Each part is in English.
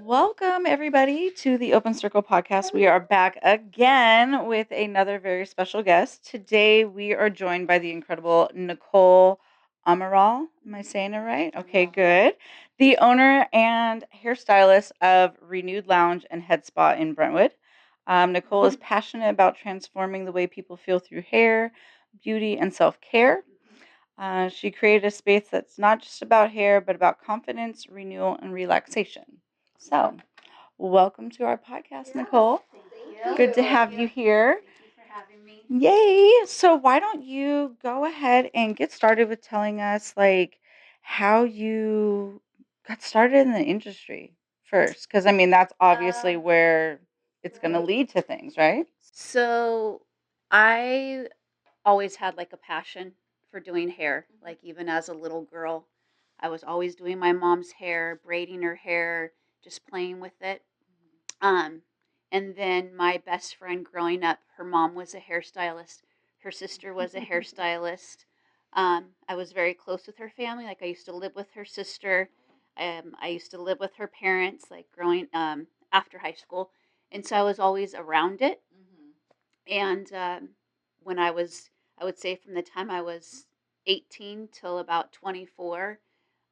Welcome, everybody, to the Open Circle podcast. We are back again with another very special guest. Today, we are joined by the incredible Nicole Amaral. Am I saying it right? Okay, good. The owner and hairstylist of Renewed Lounge and Head Spa in Brentwood. Nicole is passionate about transforming the way people feel through hair, beauty, and self-care. She created a space that's not just about hair, but about confidence, renewal, and relaxation. So, welcome to our podcast, Nicole. Good to have you here. Thank you for having me. Yay! So, why don't you go ahead and get started with telling us how you got started in the industry first? Because I mean, that's obviously where it's going to lead to things, right? So I always had like a passion for doing hair. Like even as a little girl, I was always doing my mom's hair, braiding her hair, just playing with it. Um, and then my best friend growing up, her mom was a hairstylist. Her sister was a hairstylist. I was very close with her family. Like I used to live with her sister. I used to live with her parents, like growing after high school, and so I was always around it. And when I would say from the time I was 18 till about 24,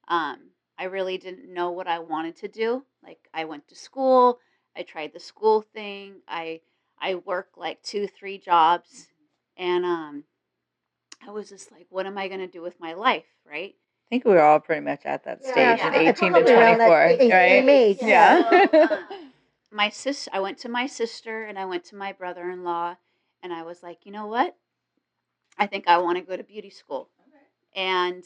um, I really didn't know what I wanted to do. Like I went to school, I tried the school thing, I worked like 2, 3 jobs, and I was just like, what am I going to do with my life, right? I think we were all pretty much at that stage Yeah, in yeah. 18 to Probably around that 24, same right? age, Yeah. So, I went to my sister and I went to my brother-in-law, and I was like, you know what? I think I want to go to beauty school. And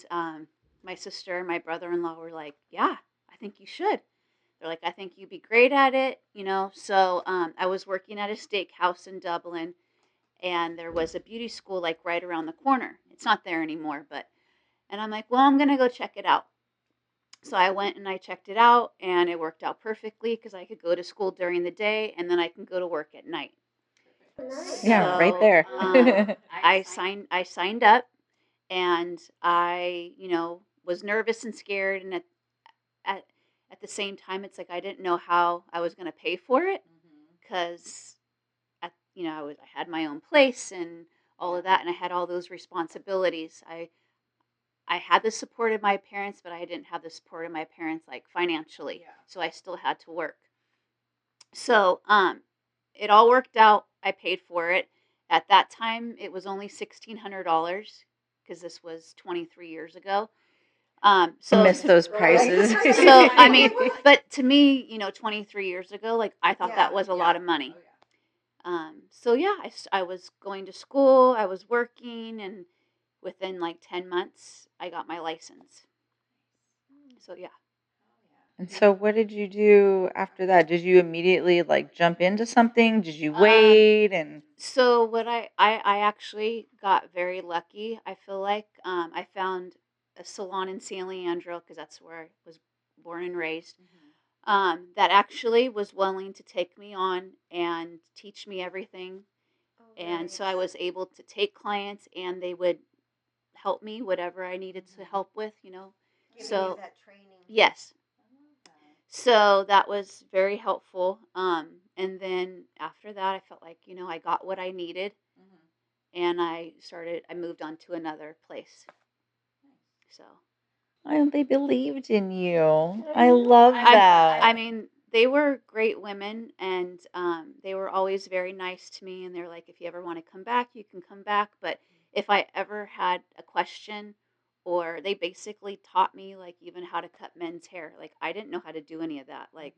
my sister and my brother-in-law were like, yeah, I think you should. They're like, I think you'd be great at it, you know. So I was working at a steakhouse in Dublin, and there was a beauty school like right around the corner. It's not there anymore, but, and I'm like, well, I'm going to go check it out. So I went and I checked it out, and it worked out perfectly because I could go to school during the day and then I can go to work at night. Yeah, right So there. I signed up, and I, was nervous and scared, and at at the same time, it's like I didn't know how I was going to pay for it because, I had my own place and all of that, and I had all those responsibilities. I had the support of my parents, but I didn't have the support of my parents like financially, so I still had to work. So it all worked out. I paid for it. At that time, it was only $1,600 because this was 23 years ago. I So miss those prices. so I mean, but to me, 23 years ago, like I thought that was a lot of money. So yeah, I was going to school, I was working, and within like 10 months, I got my license. So yeah. And so what did you do after that? Did you immediately jump into something? Did you wait and So what I actually got very lucky. I feel like I found a salon in San Leandro because that's where I was born and raised. That actually was willing to take me on and teach me everything. And so I was able to take clients, and they would help me whatever I needed to help with. So that training. yes, so that was very helpful. And then after that, I felt like I got what I needed, and I moved on to another place. So oh, they believed in you. I love that. I mean, they were great women, and they were always very nice to me. And they're like, if you ever want to come back, you can come back. But if I ever had a question, or they basically taught me like even how to cut men's hair. Like I didn't know how to do any of that. Like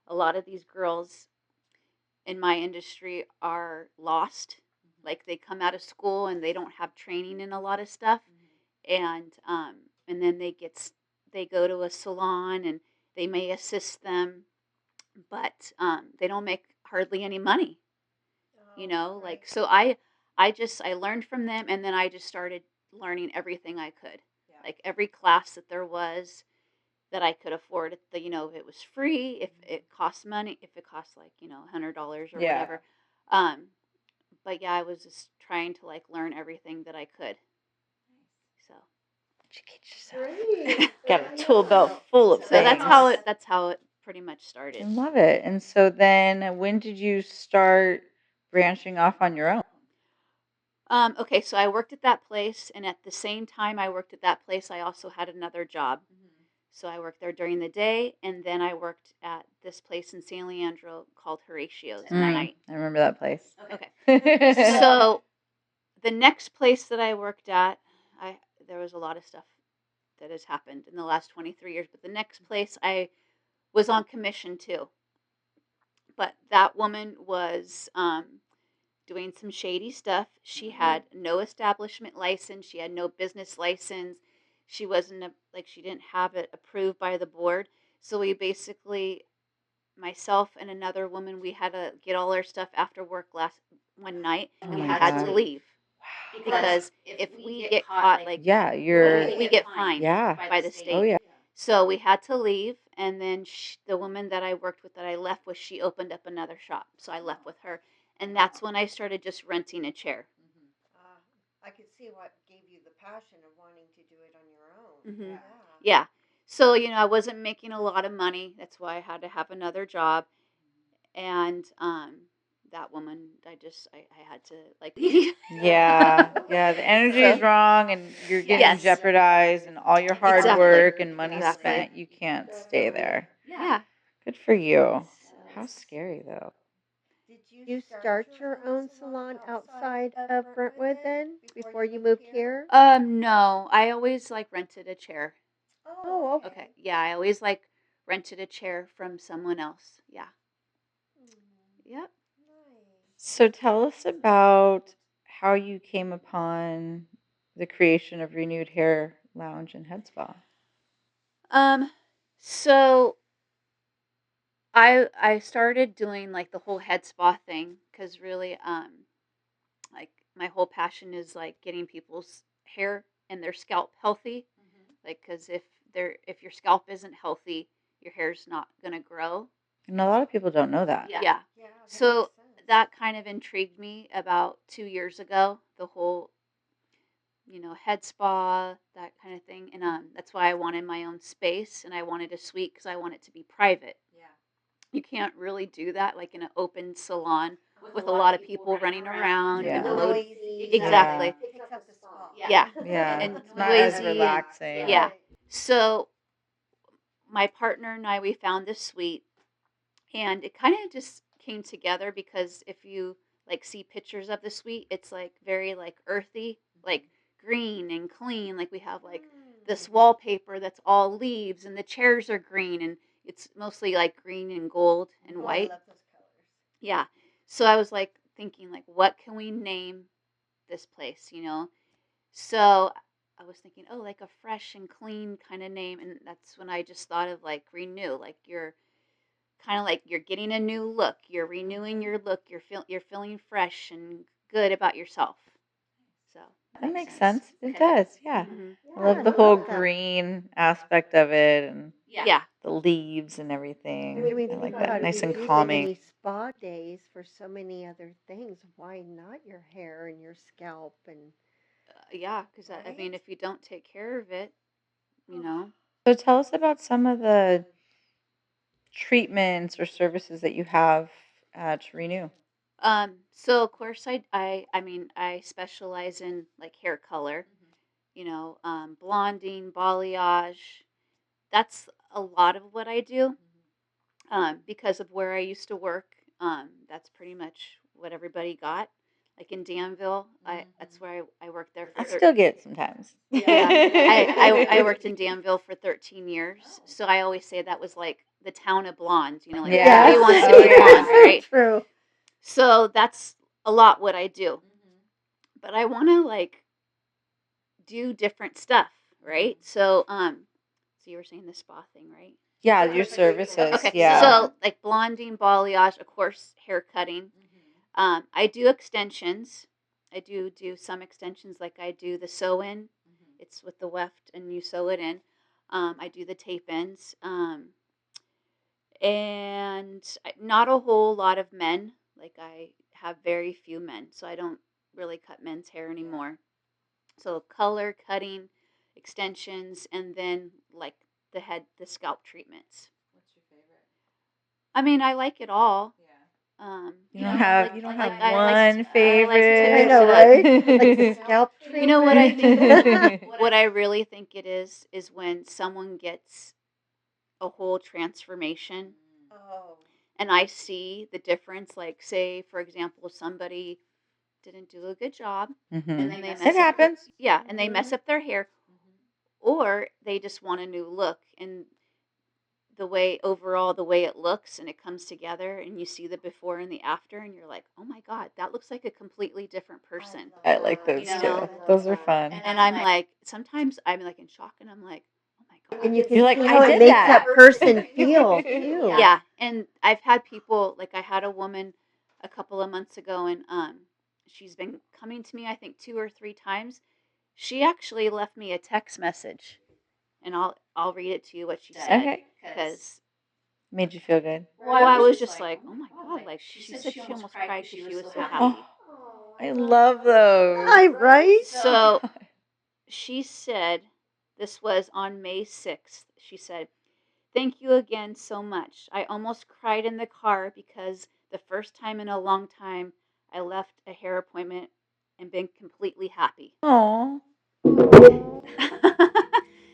a lot of these girls in my industry are lost. Like they come out of school and they don't have training in a lot of stuff, and then they go to a salon and they may assist them, but they don't make hardly any money. Like so I learned from them, and then I just started learning everything I could, like every class that there was that I could afford. If it was free, if it cost money, if it cost like $100 or Yeah. whatever. But yeah, I was just trying to like learn everything that I could. So Great. Got a tool belt full of So things. that's how it pretty much I started. love it. And so then when did you start branching off on your own? Okay, so I worked at that place, and at the same time I worked at that place, I also had another job. So I worked there during the day, and then I worked at this place in San Leandro called Horatio's at night. I remember that place. Okay. So the next place that I worked at, there was a lot of stuff that has happened in the last 23 years, but the next place I was on commission too. But that woman was doing some shady stuff. She had no establishment license. She had no business license. She wasn't she didn't have it approved by the board. So we basically, myself and another woman, we had to get all our stuff after work last one night, Oh and we my had to God. leave because if we get caught, Yeah, you're. we get fined Yeah. by the state. Oh yeah. So we had to leave, and then the woman that I worked with that I left with, she opened up another shop. So I left with her, and that's when I started just renting a chair. I could see what gave you the passion of wanting to do it on your own. Mhm. Yeah. Yeah. So, I wasn't making a lot of money. That's why I had to have another job. And that woman, I had to leave. Yeah. Yeah. The energy is So, wrong and you're getting yes. jeopardized and all your hard Exactly. work and money Exactly. spent. You can't stay there. Yeah. Good for you. How scary though. Did you start your own salon outside of Brentwood then before you moved here? No, I always rented a chair. Oh, okay. Okay. Yeah, I always rented a chair from someone else. Yeah. Yep. So tell us about how you came upon the creation of Renewed Hair Lounge and Head Spa. So I started doing the whole head spa thing because really my whole passion is getting people's hair and their scalp healthy. Because if your scalp isn't healthy, your hair's not gonna grow. And a lot of people don't know that. Yeah. Yeah, that So makes sense. that kind of intrigued me about 2 years ago. The whole head spa, that kind of thing, and that's why I wanted my own space and I wanted a suite because I want it to be private. You can't really do that in an open salon with a lot of people running around Yeah. and Noisy. Exactly. It takes up the spot. Yeah. Yeah. And It's not as noisy and relaxing. yeah. So my partner and I, we found this suite, and it kind of just came together because if you see pictures of the suite, it's very earthy, green and clean. We have this wallpaper that's all leaves, and the chairs are green, and it's mostly green and gold and Oh, I white. love those colors. Yeah. So I was thinking what can we name this place, So I was thinking, oh, a fresh and clean kind of name, and that's when I just thought of renew, you're kind of you're getting a new look, you're renewing your look, you're feeling fresh and good about yourself. So That makes sense. It Okay. does. Yeah. Mhm. I love the whole green aspect of it and Yeah. the leaves and everything. I mean, I like think that. about it. Nice We've and used so calming. many spa days for so many other things. Why not your hair and your scalp and Yeah, because I mean, Right? if you don't take care of it, you know. So tell us about some of the treatments or services that you have at Renew. So of course I mean I specialize in hair color, blonding, balayage. That's a lot of what I do. Because of where I used to work. That's pretty much what everybody got. In Danville, that's where I worked there for. I still get it sometimes. Yeah, I worked in Danville for 13 years, so I always say that was the town of blondes. Yeah. Everybody wants to Oh, be yeah. blonde, right? True. So that's a lot what I do, but I want to do different stuff, right? So you were saying the spa thing, right? Yeah, your services. Okay, Yeah. so blonding, balayage, of course, hair cutting. I do extensions. I do some extensions, I do the sew in. It's with the weft, and you sew it in. I do the tape ins, and not a whole lot of men. I have very few men, so I don't really cut men's hair anymore. So color, cutting, extensions, and then like the scalp treatments. What's your favorite? I mean, I like it all. Yeah. You know, like You don't have I one like to favorite. I mix know, it up. right? Like the scalp You know what I think? treatment. What I really think it is when someone gets a whole transformation, Oh. and I see the difference. Like, say, for example, somebody didn't do a good job, and then they It mess up. happens. Yeah, and they mess up their hair, or they just want a new look, and the way it looks and it comes together, and you see the before and the after, and you're like, oh my god, that looks like a completely different person. I like those You too. know? Those are fun. And I'm like, sometimes I'm like in shock, and I'm like, oh my god. And you can You're like, see I how it did makes that. that person feel too. Yeah, and I've had people, like I had a woman a couple of months ago, and she's been coming to me I think 2 or 3 times. She actually left me a text message, and I'll read it to you what she said, Okay. because Made you feel good. well, I was just like, oh my god, like she said she almost cried because she was so happy. Oh, I love those. I right? So she said, this was on May 6th. She said, thank you again so much. I almost cried in the car because the first time in a long time I left a hair appointment and been completely happy. Oh,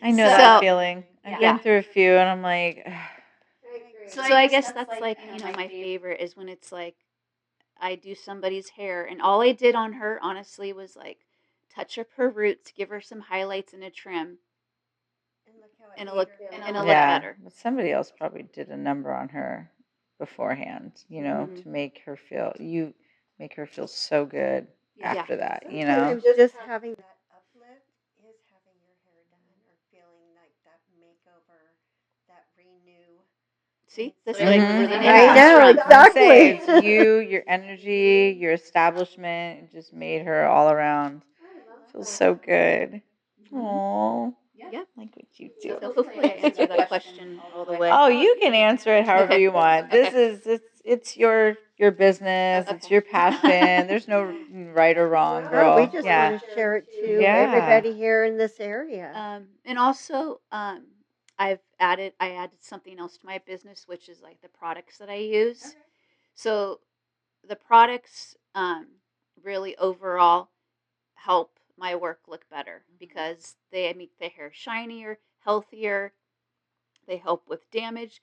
I know So- that feeling. I've yeah. been through a few, and I'm like, So I guess that's like, my favorite is when it's like I do somebody's hair, and all I did on her honestly was like touch up her roots, give her some highlights and a trim, and it'll look better. but somebody else probably did a number on her beforehand, Mhm. to make her feel so good Yeah. after that, Sometimes just having that uplift is having your hair done or feeling like that makeover, that renew. See, this Mhm. is like really Yeah. where I it know, comes from. I would say exactly. it's you, your energy, your establishment. It just made her all around feel so good. Oh, Yep. like what you do. So hopefully I answered that question all the way. Oh, you can answer it however Okay. you want. Okay. It's your business. It's Okay. your passion. There's no right or wrong, girl. No, we just Yeah. want to share it to Yeah. everybody here in this area. And also, I added something else to my business, which is like the products that I use. Okay. So the products really overall help my work look better because they make the hair shinier, healthier. They help with damage.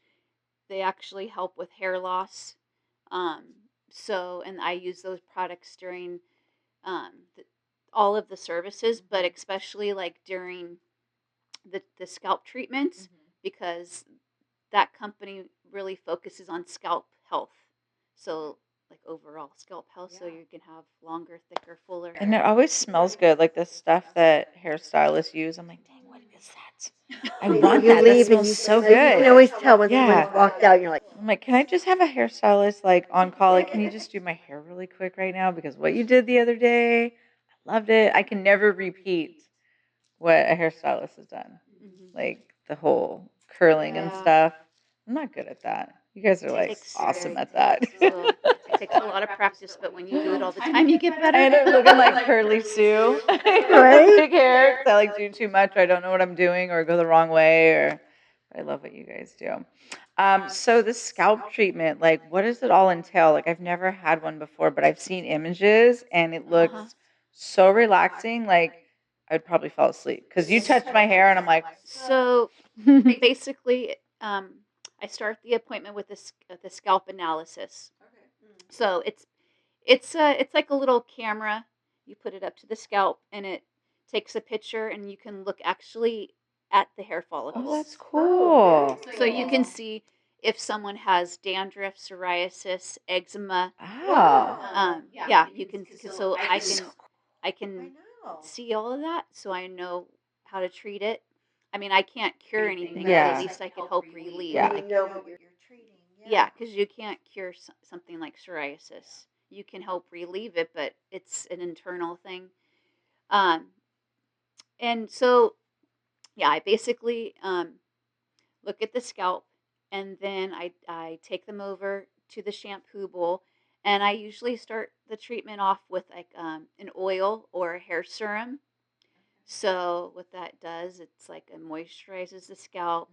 They actually help with hair loss. Um, and I use those products during all of the services, but especially like during the scalp treatments, because that company really focuses on scalp health. So like overall scalp health, so you can have longer, thicker, fuller hair. And it always smells good, like the stuff that hairstylists use. I'm like, dang, what is that? I want You that. That leave and smells you so You can good. always tell when Yeah. someone's walked out. You're like, I'm like, can I just have a hairstylist like on call? Like, can you just do my hair really quick right now? Because what you did the other day, I loved it. I can never repeat what a hairstylist has done. Like the whole curling and Yeah. stuff. I'm not good at that. You guys are like awesome at that. Well, it takes a lot of practice, but when you do it all the time, you get better. I end up looking like Curly Sue. Right? Big hair 'cause I like do too much. Or I don't know what I'm doing or go the wrong way. Or I love what you guys do. So the scalp treatment, like, what does it all entail? Like, I've never had one before, but I've seen images and it looks so relaxing. Like, I would probably fall asleep because you touch my hair and I'm like, So basically, I start the appointment with the scalp analysis. So it's like a little camera. You put it up to the scalp, and it takes a picture, and you can look actually at the hair follicles. oh, that's cool. So you can see if someone has dandruff, psoriasis, eczema. Wow. Yeah, you can. So I So can I can see all of that, so I know how to treat it. I mean, I can't cure anything, but Yeah. at least I can help relieve. Yeah. Like, know what you're treating. yeah, because you can't cure something like psoriasis. You can help relieve it, but it's an internal thing. Um, and so, yeah, I basically look at the scalp, and then I take them over to the shampoo bowl, and I usually start the treatment off with like an oil or a hair serum. So what that does, it's like it moisturizes the scalp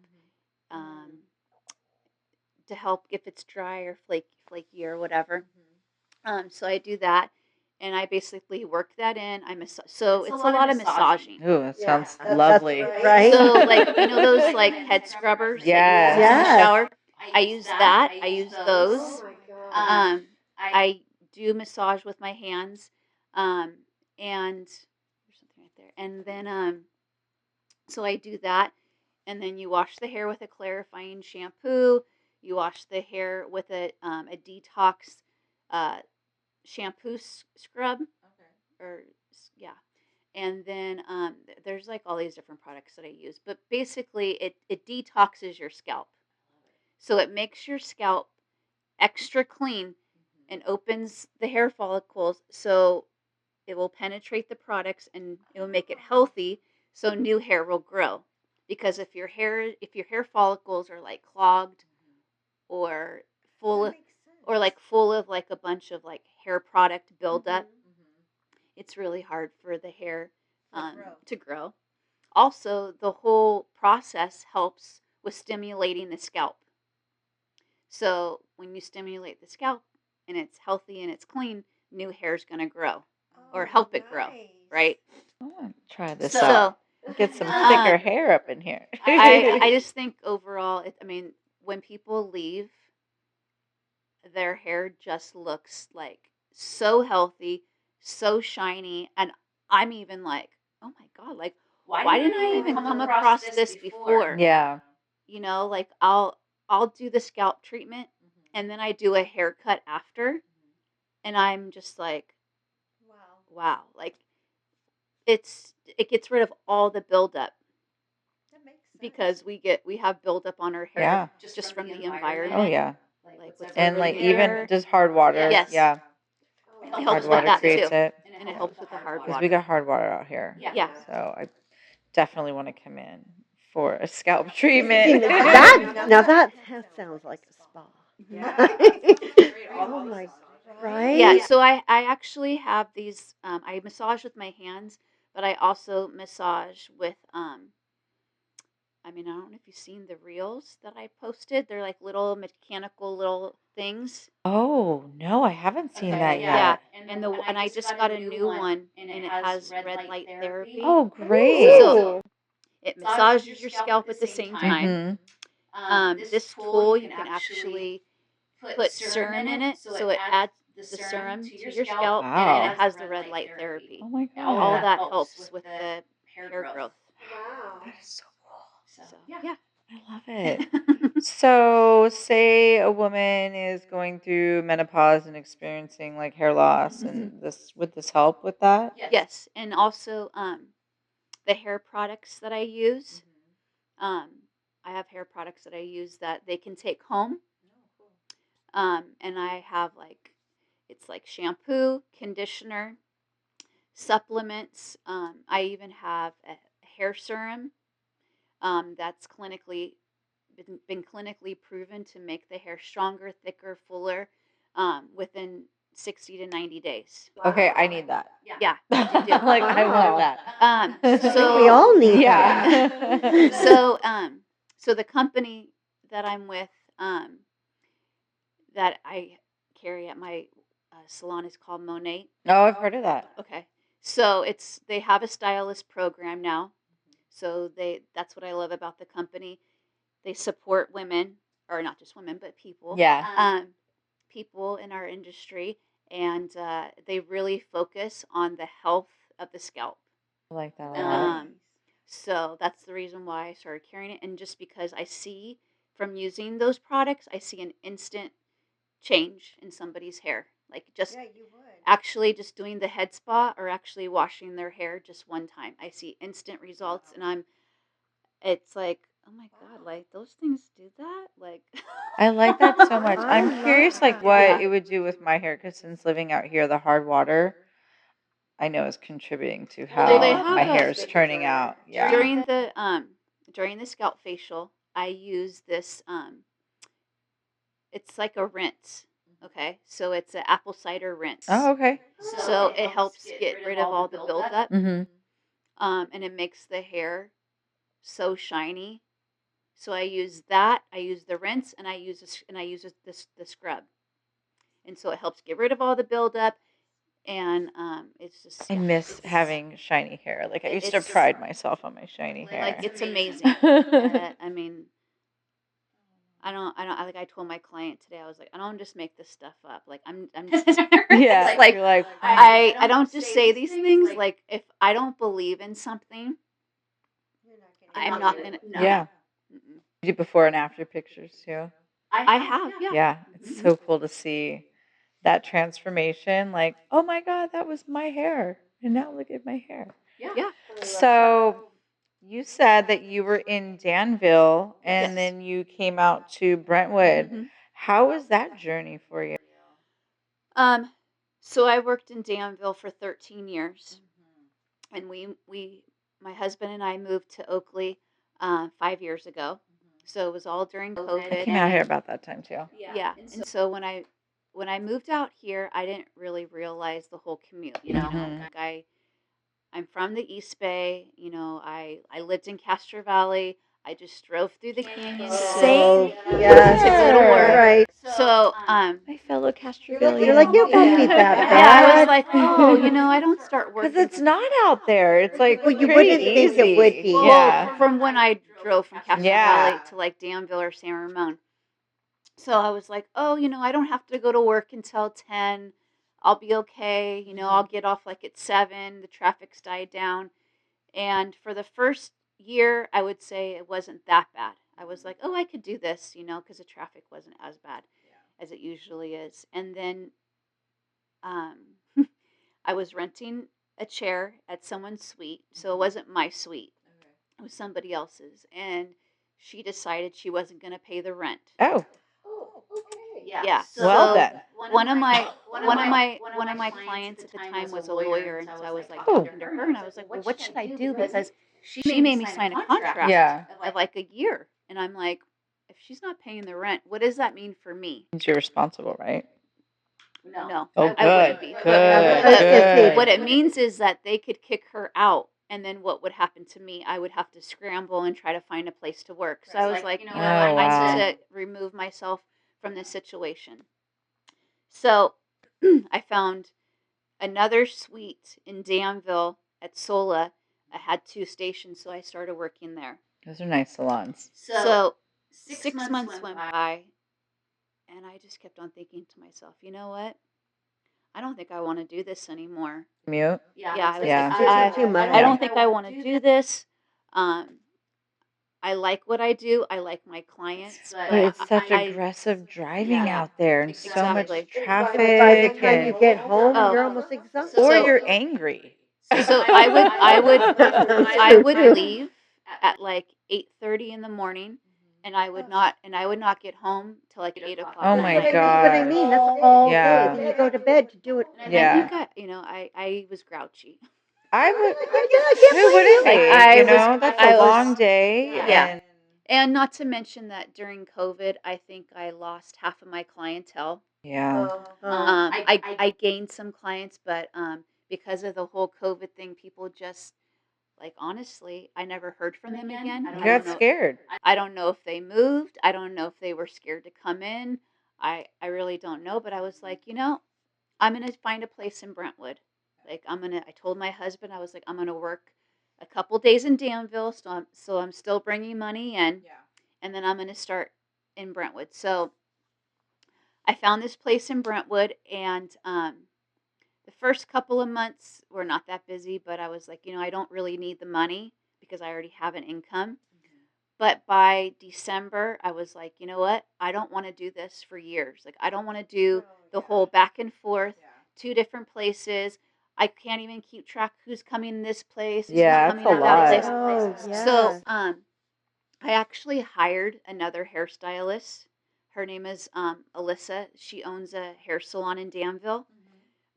to help if it's dry or flaky or whatever. So I do that, and I basically work that in. So it's a lot of massaging. Ooh, that Yeah, sounds that's lovely. right. So like those like head scrubbers that you use in the Yes. shower. I use that. I use those. Oh my God. I do massage with my hands, and there's something right there. And then so I do that, and then you wash the hair with a clarifying shampoo. You wash the hair with a detox uh, shampoo scrub, or yeah. And then there's like all these different products that I use, but basically it detoxes your scalp, so it makes your scalp extra clean and opens the hair follicles, so it will penetrate the products and it will make it healthy, so new hair will grow. Because if your hair follicles are like clogged or full That of makes sense. or like full of like a bunch of like hair product buildup, it's really hard for the hair to grow. Also, the whole process helps with stimulating the scalp. So when you stimulate the scalp and it's healthy and it's clean, new hair is going to grow or Oh, help it grow, nice. right? I want to try this So out. Get some thicker hair up in here. I just think overall, when people leave, their hair just looks like so healthy, so shiny, and I'm even like, oh my god, like why didn't I even come across this before? Yeah. Like I'll do the scalp treatment and then I do a haircut after, and I'm just like, wow, like it gets rid of all the buildup That makes sense. because we have buildup on our hair Yeah. just from the environment. Oh yeah. Like what's And over like the even hair. just hard water. Yes. Yeah. Oh, It Hard helps with water that creates too, it. and it helps with the hard Because water. we got hard water out here. Yeah. So I definitely want to come in for a scalp See, treatment. that sounds like a spa. Oh my, right? Yeah, so I actually have these. I massage with my hands, but I also massage with. I don't know if you've seen the reels that I posted. They're like little mechanical little things. Oh no, I haven't seen that Yeah, yet. and I just got a new one, and it has red light therapy. Oh great. So it massages your scalp at the same time. Mm-hmm. This tool you can actually put serum in it, so it adds the serum to your scalp, and Wow. it has the red light therapy. Oh my god. All that helps with the hair growth. Wow. That is so cool. So yeah, I love it. So, say a woman is going through menopause and experiencing like hair loss, and would this help with that? yes, and also the hair products that I use. I have hair products that I use that they can take home. And I have it's like shampoo, conditioner, supplements. I even have a hair serum that's been clinically proven to make the hair stronger, thicker, fuller within 60 to 90 days. Okay, I need that. Yeah, Like I want that. I think we so all need Yeah. so the company that I'm with, that I carry at my salon is called Monet. Oh, I've heard of that. Okay, so they have a stylist program now. So that's what I love about the company. They support women, or not just women, but people. Yeah. People in our industry, and they really focus on the health of the scalp. I like that a lot. So that's the reason why I started carrying it, and just because I see from using those products, I see an instant change in somebody's hair. Like just Yeah, you would. actually just doing the head spa or actually washing their hair just one time. I see instant results, and it's like, oh my god, like those things do that? Like I like that so much. I I'm love curious like that. what Yeah. it would do with my hair because since living out here, the hard water I know is contributing to how Well, they have my hair is turning out. Yeah. during the scalp facial, I use this it's like a rinse. Okay, so it's an apple cider rinse. Oh, okay. So it helps get rid of all the buildup. Mm-hmm. and it makes the hair so shiny. So I use that. I use the rinse, and I use the scrub, and so it helps get rid of all the buildup. And it's just I miss having shiny hair. Like I used to it's pride myself on my shiny hair. like it's amazing. I mean, like I told my client today, I was like, I don't just make this stuff up. Like I'm just, Yeah, like you're like, I don't just say these things. Like if I don't believe in something, You're not I'm gonna not do gonna. it. No. yeah. Mm-mm. You do before and after pictures too. I have, yeah. Yeah, it's so cool to see that transformation. Like, oh my God, that was my hair. And now look at my hair. Yeah. So you said that you were in Danville and Yes. then you came out to Brentwood. Mhm. How was that journey for you? So I worked in Danville for 13 years, and my husband and I moved to Oakley 5 years ago. So it was all during COVID. I came out here about that time too. Yeah, and so when I moved out here, I didn't really realize the whole commute. Mhm. Like I'm from the East Bay. I lived in Castro Valley. I just drove through the canyon Same Yes, to go to here. work. right. So My fellow You're Castrovillian. like, it won't be that yeah, I was bad. like, oh, I don't start Because working. it's not out there. It's like Well, you pretty wouldn't think it would easy. be. Yeah. Well, from when I drove from Castro Yeah. Valley to like Danville or San Ramon. So I was like, oh, I don't have to go to work until 10. I'll be okay. I'll get off like at 7. The traffic's died down. And for the first year, I would say it wasn't that bad. I was like, oh, I could do this, because the traffic wasn't as bad as it usually is. And then um, I was renting a chair at someone's suite. So it wasn't my suite, it was somebody else's. And she decided she wasn't going to pay the rent. Oh, Yeah. well So then. one of my clients at the time was a lawyer, and so I was like Oh. talking to her, and I was like, well, what should I do? Because she made me sign a contract Yeah. of like a year, and I'm like, if she's not paying the rent, what does that mean for me? You're responsible, right? No, Oh, I wouldn't good. be. Good. I was gonna say, Good. What it means is that they could kick her out, and then what would happen to me? I would have to scramble and try to find a place to work. So I was like, Oh, wow. I need to remove myself from this situation. So I found another suite in Danville at Sola. I had 2 stations, so I started working there. Those are nice salons. So 6 months went by, and I just kept on thinking to myself, you know what? I don't think I want to do this anymore. Mute. Yeah, I was Yeah. like, Too much. I don't think I want to do this. I like what I do. I like my clients, But it's such I aggressive driving out there and so Exactly. much traffic. And by the time you and- get home, Oh. you're almost exhausted. or So- you're angry. So I would True. leave at like 8:30 in the morning, and I would not get home till like 8 o'clock. Oh my That's what I gosh. mean. That's all Yeah. day. Then you go to bed to do it. And Yeah. I think I was grouchy. I would. I Who wouldn't Like, be? I You was- know, that's I a was- long day. Yeah. And And not to mention that during COVID, I think I lost half of my clientele. yeah. I gained some clients, but because of the whole COVID thing, people just honestly, I never heard from them again. You got scared. I don't know if they moved. I don't know if they were scared to come in. I really don't know. But I was like, I'm gonna find a place in Brentwood. I told my husband, I was like, I'm gonna work a couple days in Danville, so I'm still bringing money in, and then I'm gonna start in Brentwood. So I found this place in Brentwood, and the first couple of months were not that busy, but I was like, I don't really need the money because I already have an income. But by December, I was like, you know what? I don't want to do this for years. Like, I don't want to do the whole back and forth, 2 different places. I can't even keep track who's coming in this place. Who's Yeah, coming it's a in that lot. place. Oh, yeah. So, I actually hired another hairstylist. Her name is Alyssa. She owns a hair salon in Danville,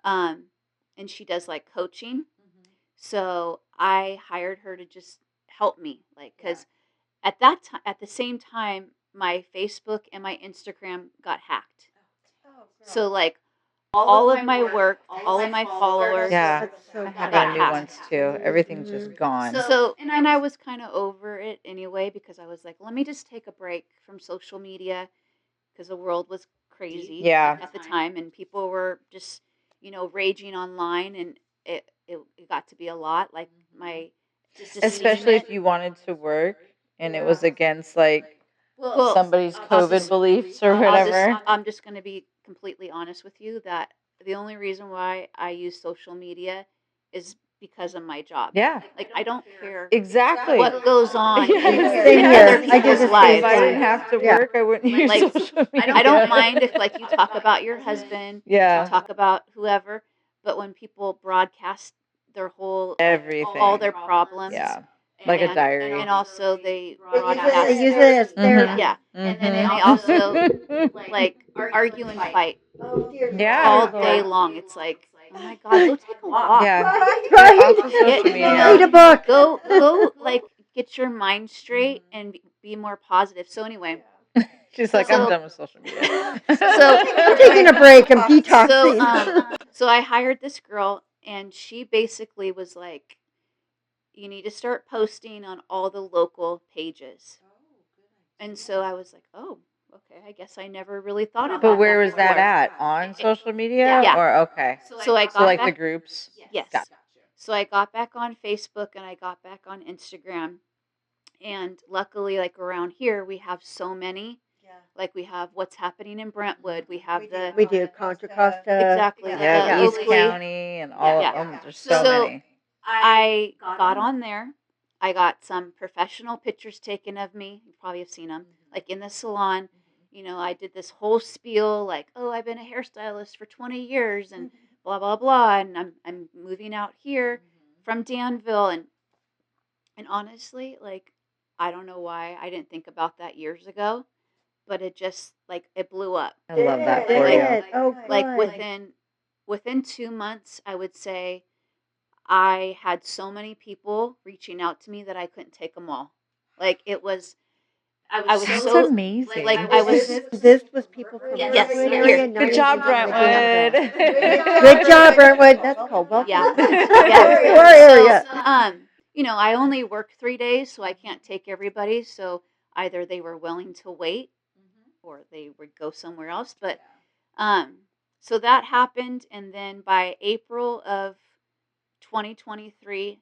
and she does like coaching. So I hired her to just help me, because at that time, at the same time, my Facebook and my Instagram got hacked. So all of my work, all of my followers Yeah. That's so I had got that new hacked. ones too. Everything's just gone. So, and I was kind of over it anyway because I was like, let me just take a break from social media because the world was crazy Yeah. at the time and people were just, raging online and it got to be a lot. Like my, just seeing Especially it. if you wanted to work and it was against like Well, somebody's I'll COVID just- beliefs or whatever. I'm just going to be completely honest with you that the only reason why I use social media is because of my job. Yeah. Like I don't care Exactly. what goes on Yeah. in Same other here. I do people's the same lives. If I didn't thing. have to Yeah. work, I wouldn't use Like, social media. I don't mind if like you talk about your husband, Yeah. you talk about whoever, but when people broadcast their whole Everything. all their problems, Yeah. Like a diary. and also they They broadcast, use it as therapy. yeah, Mhm. and then they also like argue and fight Oh, dear Yeah. all Lord. day long. It's like, oh my god, go take a walk. Yeah. Right, Get right. off of social media. Read a book. Go like get your mind straight and be more positive. So anyway, She's like, I'm So- done with social media. I'm taking a break and detoxing. so I hired this girl and she basically was like, you need to start posting on all the local pages. And so I was like, oh, okay, I guess I never really thought about But where that was that before. at? On social media? Yeah. Or okay. So I got So like back, the groups? yes. Gotcha. So I got back on Facebook and I got back on Instagram. And luckily, like around here, we have so many. Like we have what's happening in Brentwood. We have We do Contra Costa. exactly Yeah, the East Oakley. County and all Yeah. of them. There's so So- many. I got on there. I got some professional pictures taken of me. You probably have seen them, like in the salon. I did this whole spiel, like, oh, I've been a hairstylist for 20 years, and blah blah blah, and I'm moving out here from Danville, and honestly, like, I don't know why I didn't think about that years ago, but it just like it blew up. I love that Did for you. it? Oh, good. Like within 2 months, I would say I had so many people reaching out to me that I couldn't take them all. Like it was, I was That's so amazing. like I was. This was people from Yes, Brentwood here. area. not Good job, even from the Brentwood. Danville. Good job, Brentwood. That's called welcome Yeah. to Yeah. our area. I only work 3 days, so I can't take everybody. So either they were willing to wait, or they would go somewhere else. But so that happened, and then by April of 2023,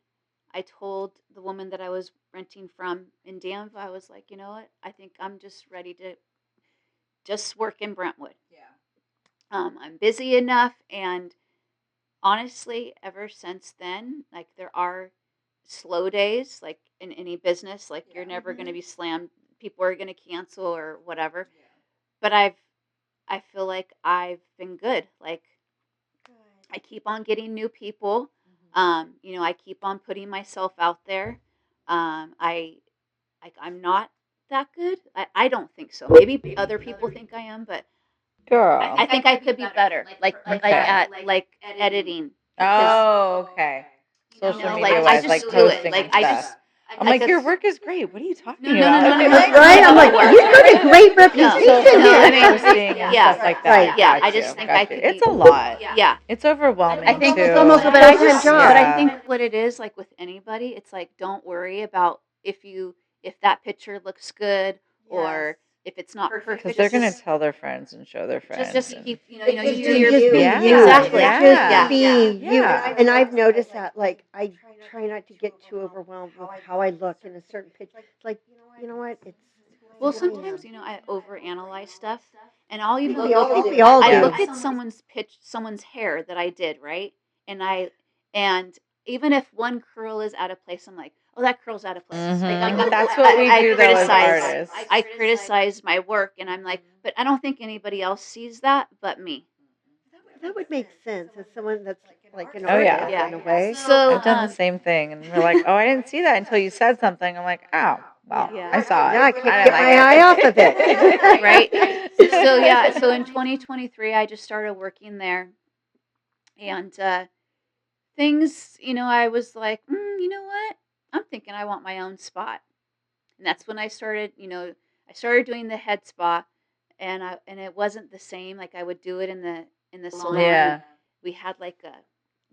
I told the woman that I was renting from in Danville, I was like, you know what? I think I'm just ready to just work in Brentwood. I'm busy enough, and honestly, ever since then, like there are slow days, like in any business, like you're never going to be slammed. People are going to cancel or whatever. But I feel like I've been good. Like I keep on getting new people. I keep on putting myself out there. I'm not that good. I don't think so. Maybe other people think I am, but Girl. I think I could be better. Like Okay. at editing. Oh, okay. Social like, media I wise, just like do it. posting Like and I stuff. just I'm like, your just- work is great. What are you talking No, about? no. Right? I'm like, you've got a great reputation Social No, I media mean, posting and yeah, stuff like that. right. Yeah, Got I you, just think got I you. could It's be- a lot. Yeah. It's overwhelming I think too. it's almost a but I full-time just, job. but I think what it is, like with anybody, it's like don't worry about if that picture looks good or if it's not perfect. Because they're gonna tell their friends and show their friends. just and- keep you Just do your be Yeah, you. Exactly. Just be Yeah. you. Yeah. And I've noticed that, like, I try not to get too overwhelmed with how I look in a certain picture. It's like, you know what? It's Well, who I am. sometimes I overanalyze stuff, and I'll even I look. think we all I do. look at someone's hair that I did right, and even if one curl is out of place, I'm like, oh, that curl's out of place. Mhm. That's what we do though as artists. I criticize my work, and I'm like, but I don't think anybody else sees that but me. That would make sense as someone that's like an Oh, artist yeah. in a way. So I've done the same thing, and we're like, oh, I didn't see that until you said something. I'm like, oh, well, Yeah. I saw it. Now I can't didn't get like my it. eye off of it. right. So yeah, so in 2023, I just started working there, and things, I was like, you know what? I'm thinking I want my own spot, and that's when I started. I started doing the head spa, and it wasn't the same. Like I would do it in in the salon. Yeah. We had like a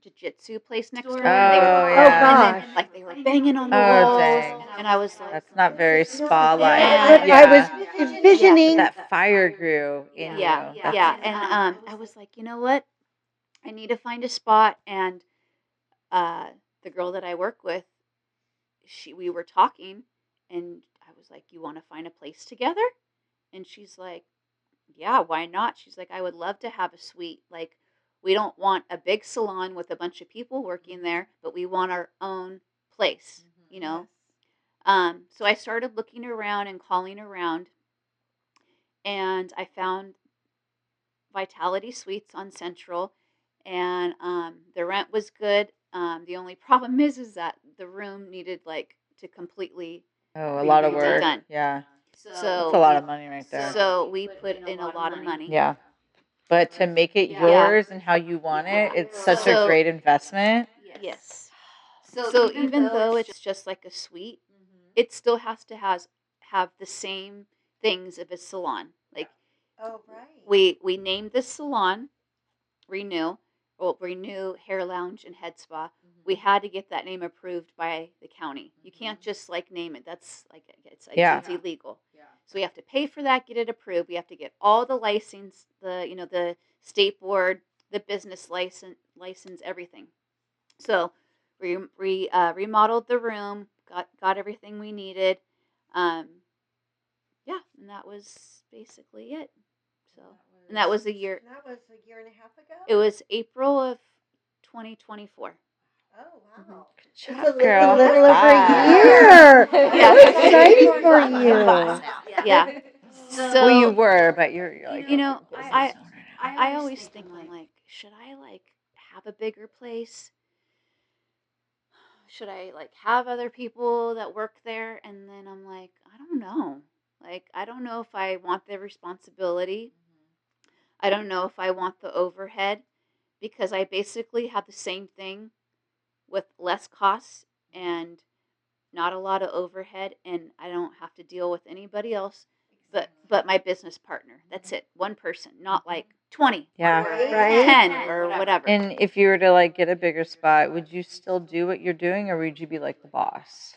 jiu-jitsu place next door, Oh, and they were, yeah. and then like they were banging on the Oh, walls, dang. and I was like, That's not very spa-like. Yeah. I was Yeah. envisioning. But that fire grew in yeah, you. yeah, and I was like, you know what? I need to find a spot, and uh, the girl that I work with, we were talking, and I was like, you want to find a place together? And she's like, yeah, why not? She's like, I would love to have a suite. Like, we don't want a big salon with a bunch of people working there, but we want our own place, you know? So I started looking around and calling around, and I found Vitality Suites on Central, and the rent was good. The only problem is that the room needed like to completely Oh, a be lot of work. redone. Yeah. That's a So lot of money right there. so we put in a lot of money. Yeah. But to make it yours and how you want it, it's such a So- great investment. Yes. So even though it's just like a suite, it still has to have the same things of a salon. Like Oh, right. we named the salon Renew Hair Lounge and Head Spa. We had to get that name approved by the county. You can't just like name it. That's like it's illegal. So we have to pay for that, get it approved. We have to get all the license, the state board, the business license, everything. So we remodeled the room, got everything we needed. Yeah, and that was basically it. So, and that was a year. And that was a year and a half ago. It was April of 2024. Oh, wow. Good It's job, a girl. little over a High year. Yeah. I'm excited for you. Yeah. So Well, you were, but you're like, you know, a business I owner now. I always think I'm like, should I like have a bigger place? Should I like have other people that work there? And then I'm like, I don't know. Like, I don't know if I want the responsibility. I don't know if I want the overhead, because I basically have the same thing with less costs and not a lot of overhead, and I don't have to deal with anybody else but my business partner. That's it. One person, not like 20 Yeah. or Right. 10 or whatever. And if you were to like get a bigger spot, would you still do what you're doing, or would you be like the boss?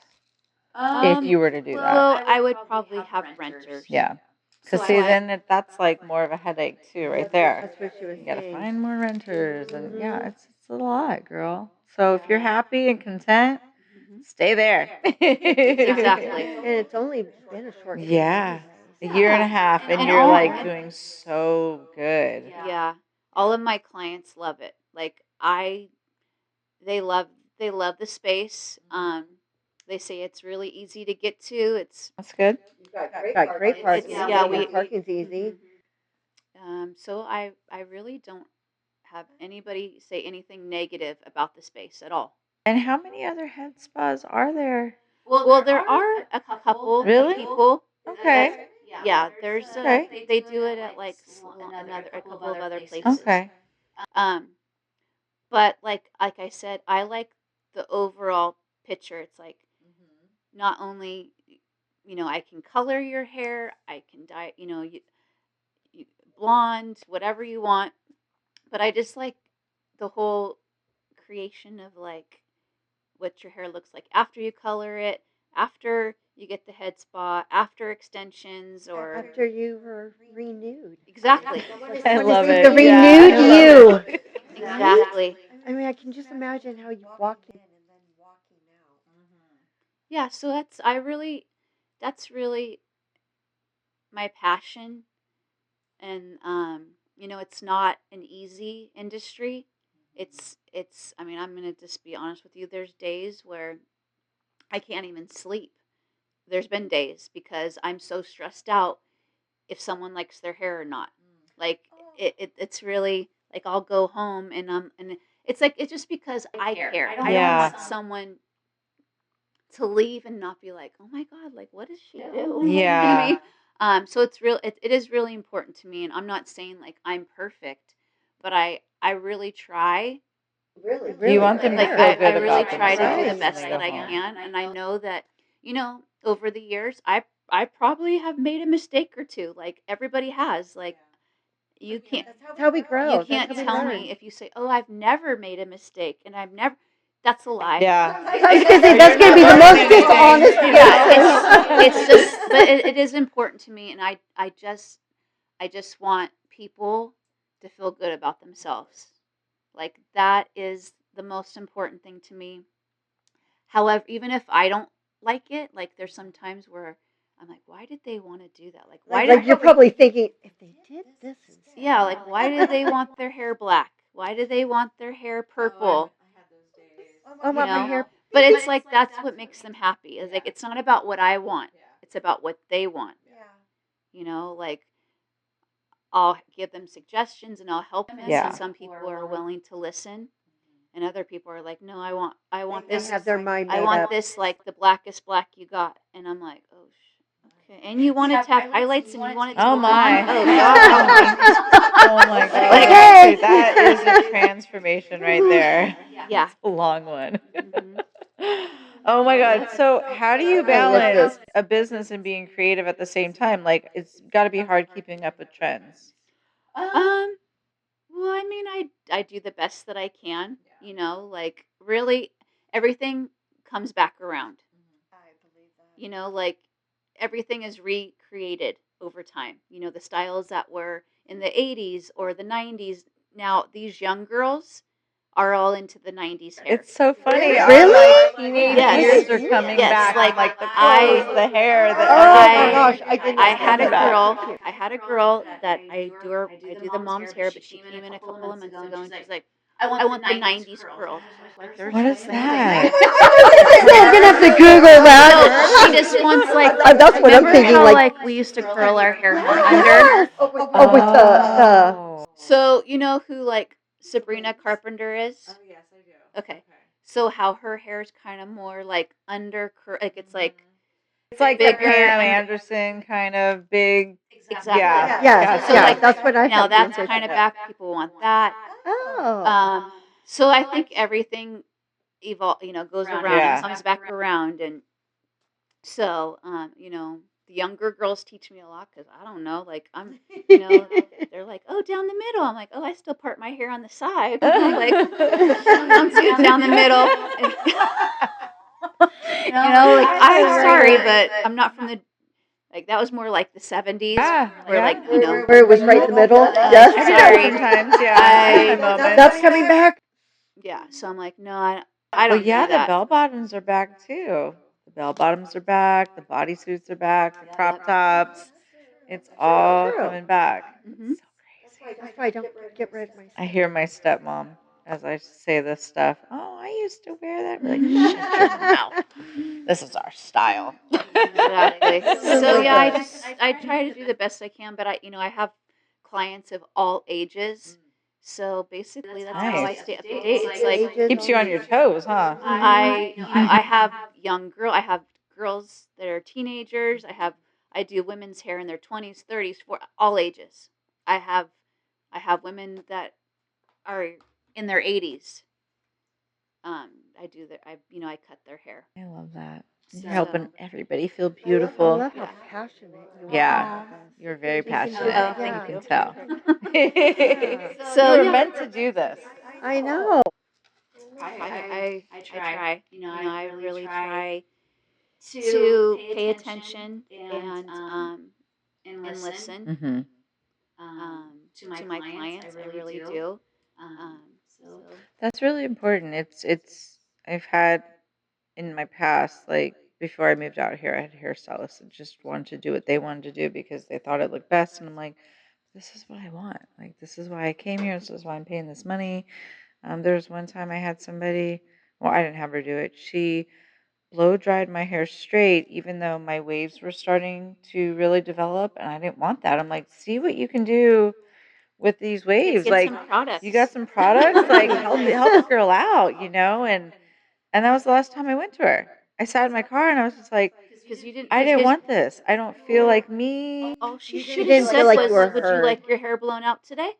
If you were to do that. Well, I would probably have renters. Yeah. Because see, then that's like more of a headache too, right there. That's what she was You gotta saying. find more renters, and yeah, it's a lot, girl. So if you're happy and content, stay there. Exactly. And it's only been a short time. Yeah, a anyways. year and a half, and And you're all- like doing so good. Yeah. All of my clients love it. Like they love the space. They say it's really easy to get to. It's That's good. Got great parking. yeah, parking's easy. So I really don't have anybody say anything negative about the space at all. And how many other head spas are there? Well, there are a couple Really? of people. Okay. Yeah, there's Okay. they do it at like a couple of other places. Okay. Um, but like I said, I like the overall picture. It's like not only I can color your hair, I can dye you blonde, whatever you want, but I just like the whole creation of like what your hair looks like after you color it, after you get the head spa, after extensions, or After you were renewed. exactly. I love it. The Yeah, renewed I love you. it. Exactly. I mean, I can just imagine how you walk in and then walking out. Yeah, so that's really my passion, and it's not an easy industry. It's I mean, I'm going to just be honest with you. There's days where I can't even sleep. There's been days because I'm so stressed out if someone likes their hair or not. Like it's really like I'll go home and it's like it's just because I care. I don't Yeah. want someone to leave and not be like, oh my god, like what does she do? You know what I Yeah. mean? So it is really important to me, and I'm not saying like I'm perfect, but I really try. Really? You want them to Like feel I good really about try to do the themselves best when they that go I home. can, and I know that over the years I probably have made a mistake or two, like everybody has, like, You can't. That's how we grow. You That's can't how we tell learn. me if you say, "Oh, I've never made a mistake," and I've never. That's a lie. Yeah. I was gonna say that's You're gonna not be the learning most dishonest anything. Yeah, it's person. just, but it is important to me, and I just want people to feel good about themselves. Like that is the most important thing to me. However, even if I don't like it, like there's some times where I'm like, why did they want to do that? Like, why Like did you're probably thinking if they did this instead. yeah, like why did they want their hair black? Why did they want their hair purple? I You want my know, hair. but it's like that's what makes them happy. It's like it's not about what I want; it's about what they want. Yeah. You know, like I'll give them suggestions and I'll help them, Yeah. and some people are willing to listen, and other people are like, no, I want They this. have their mind I made want up. this like the blackest black you got, and I'm like, oh, okay. And you want it to have highlights, and you want it to Oh be my. blonde. Oh God. Oh my god. Like, Okay, that is a transformation right there. yeah. A long one. Mhm. Oh my god. So how do you I live balance this. a business and being creative at the same time? Like it's got to be hard keeping up with trends. Um. Well, I mean, I do the best that I can. You know, like really, everything comes back around. I believe that. You know, like everything is recreated over time. You know, the styles that were in the 80s or the 90s. Now, these young girls are all into the 90s hair. It's so funny. Really? Our like teenage Yes. years are coming Yes, back. like, And, like the I- clothes, the hair, the Oh my everything. gosh, I did I not had a know that. girl. I had a girl that I do the mom's hair, but she came in a couple of months ago and she's like, I want the 90s curl. Like, there's What is such a thing. that? I'm gonna have to Google that. No, she just wants like. That's what I'm Remember thinking. how Like, we used to curl our hair more under? yes. Oh, with the. Oh. So you know who like Sabrina Carpenter is? Oh yes, I do. Okay. So how her hair is kind of more like under like it's like It's like the bigger Pam and Anderson kind of big. exactly. Yeah. Yes, Gotcha. So yes, like that's what I now have. that's kind of back. People want that. Oh. So I think everything goes around Yeah. and comes back around, and so the younger girls teach me a lot because I don't know, like I'm, they're like, oh, down the middle. I'm like, oh, I still part my hair on the side. Like I'm too down the middle. Like I'm sorry, but I'm not from the. Like that was more like the 70s, Yeah, where yeah. like Where it was right in the middle. I Yes. do Sorry. that sometimes. Yeah. I have my moments. That's coming back. yeah. So I'm like, no, I don't Well, yeah, do that. the bell bottoms are back too. The bell bottoms are back. The bodysuits are back. The crop tops. It's all True. coming back. Mhm. So crazy. That's why I don't get rid of my. I hear my stepmom as I say this stuff. Oh, I used to wear that. We're like, shut your mouth. This is our style. Exactly. Oh So my yeah, gosh. I try to do the best I can, but I have clients of all ages. So basically, that's how I Nice. stay up to date. It's like Ages, Keeps you on your toes, huh? I have I have girls that are teenagers. I do women's hair in their 20s, 30s, for all ages. I have women that are in their 80s. I do I cut their hair. I love that. You're So- helping everybody feel I beautiful. love how Yeah. passionate you are. Yeah. about this. You're very You can passionate. just- Oh, You thank can you. tell. Yeah. So, you were yeah. meant to do this. I know. I try. I really try to pay attention and listen Mm-hmm. to my clients. I really do. So That's really important. I've had in my past, like before I moved out here, I had hairstylists that just wanted to do what they wanted to do because they thought it looked best. And I'm like, this is what I want. Like, this is why I came here. This is why I'm paying this money. There was one time I had somebody, well, I didn't have her do it. She blow dried my hair straight, even though my waves were starting to really develop. And I didn't want that. I'm like, see what you can do with these waves. get Like, some products. you got some products, like help a girl out, and that was the last time I went to her. I sat in my car and I was just like, because you didn't. I didn't want this. I don't feel like me. All she You should didn't have said feel like was, you were "Would you heard." like your hair blown out today?"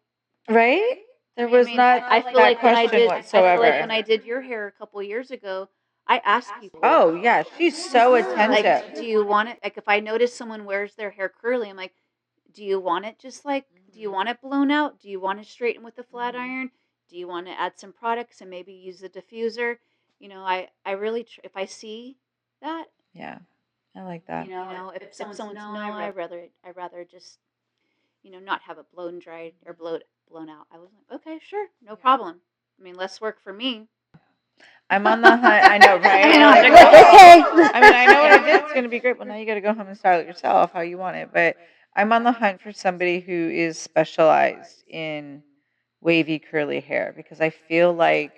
Right? There was not I feel that like when I question did. whatsoever. I feel like when I did your hair a couple years ago, I asked people. Oh yeah, she's so Like, attentive. do you want it? Like, if I notice someone wears their hair curly, I'm like, Do you want it just like, do you want it blown out? Do you want it straightened with a flat iron? Do you want to add some products and maybe use the diffuser? I really, if I see that, Yeah. I like that. if someone's no, I rather just, not have it blown dried or blown out. I was like, okay, sure, no problem. I mean, less work for me. I'm on the hunt. I know, right? I mean, I'm I'm like, joking. okay. Okay. I mean, I know what I did. It's going to be great. Well, now you got to go home and style it yourself how you want it. But I'm on the hunt for somebody who is specialized in wavy, curly hair because I feel like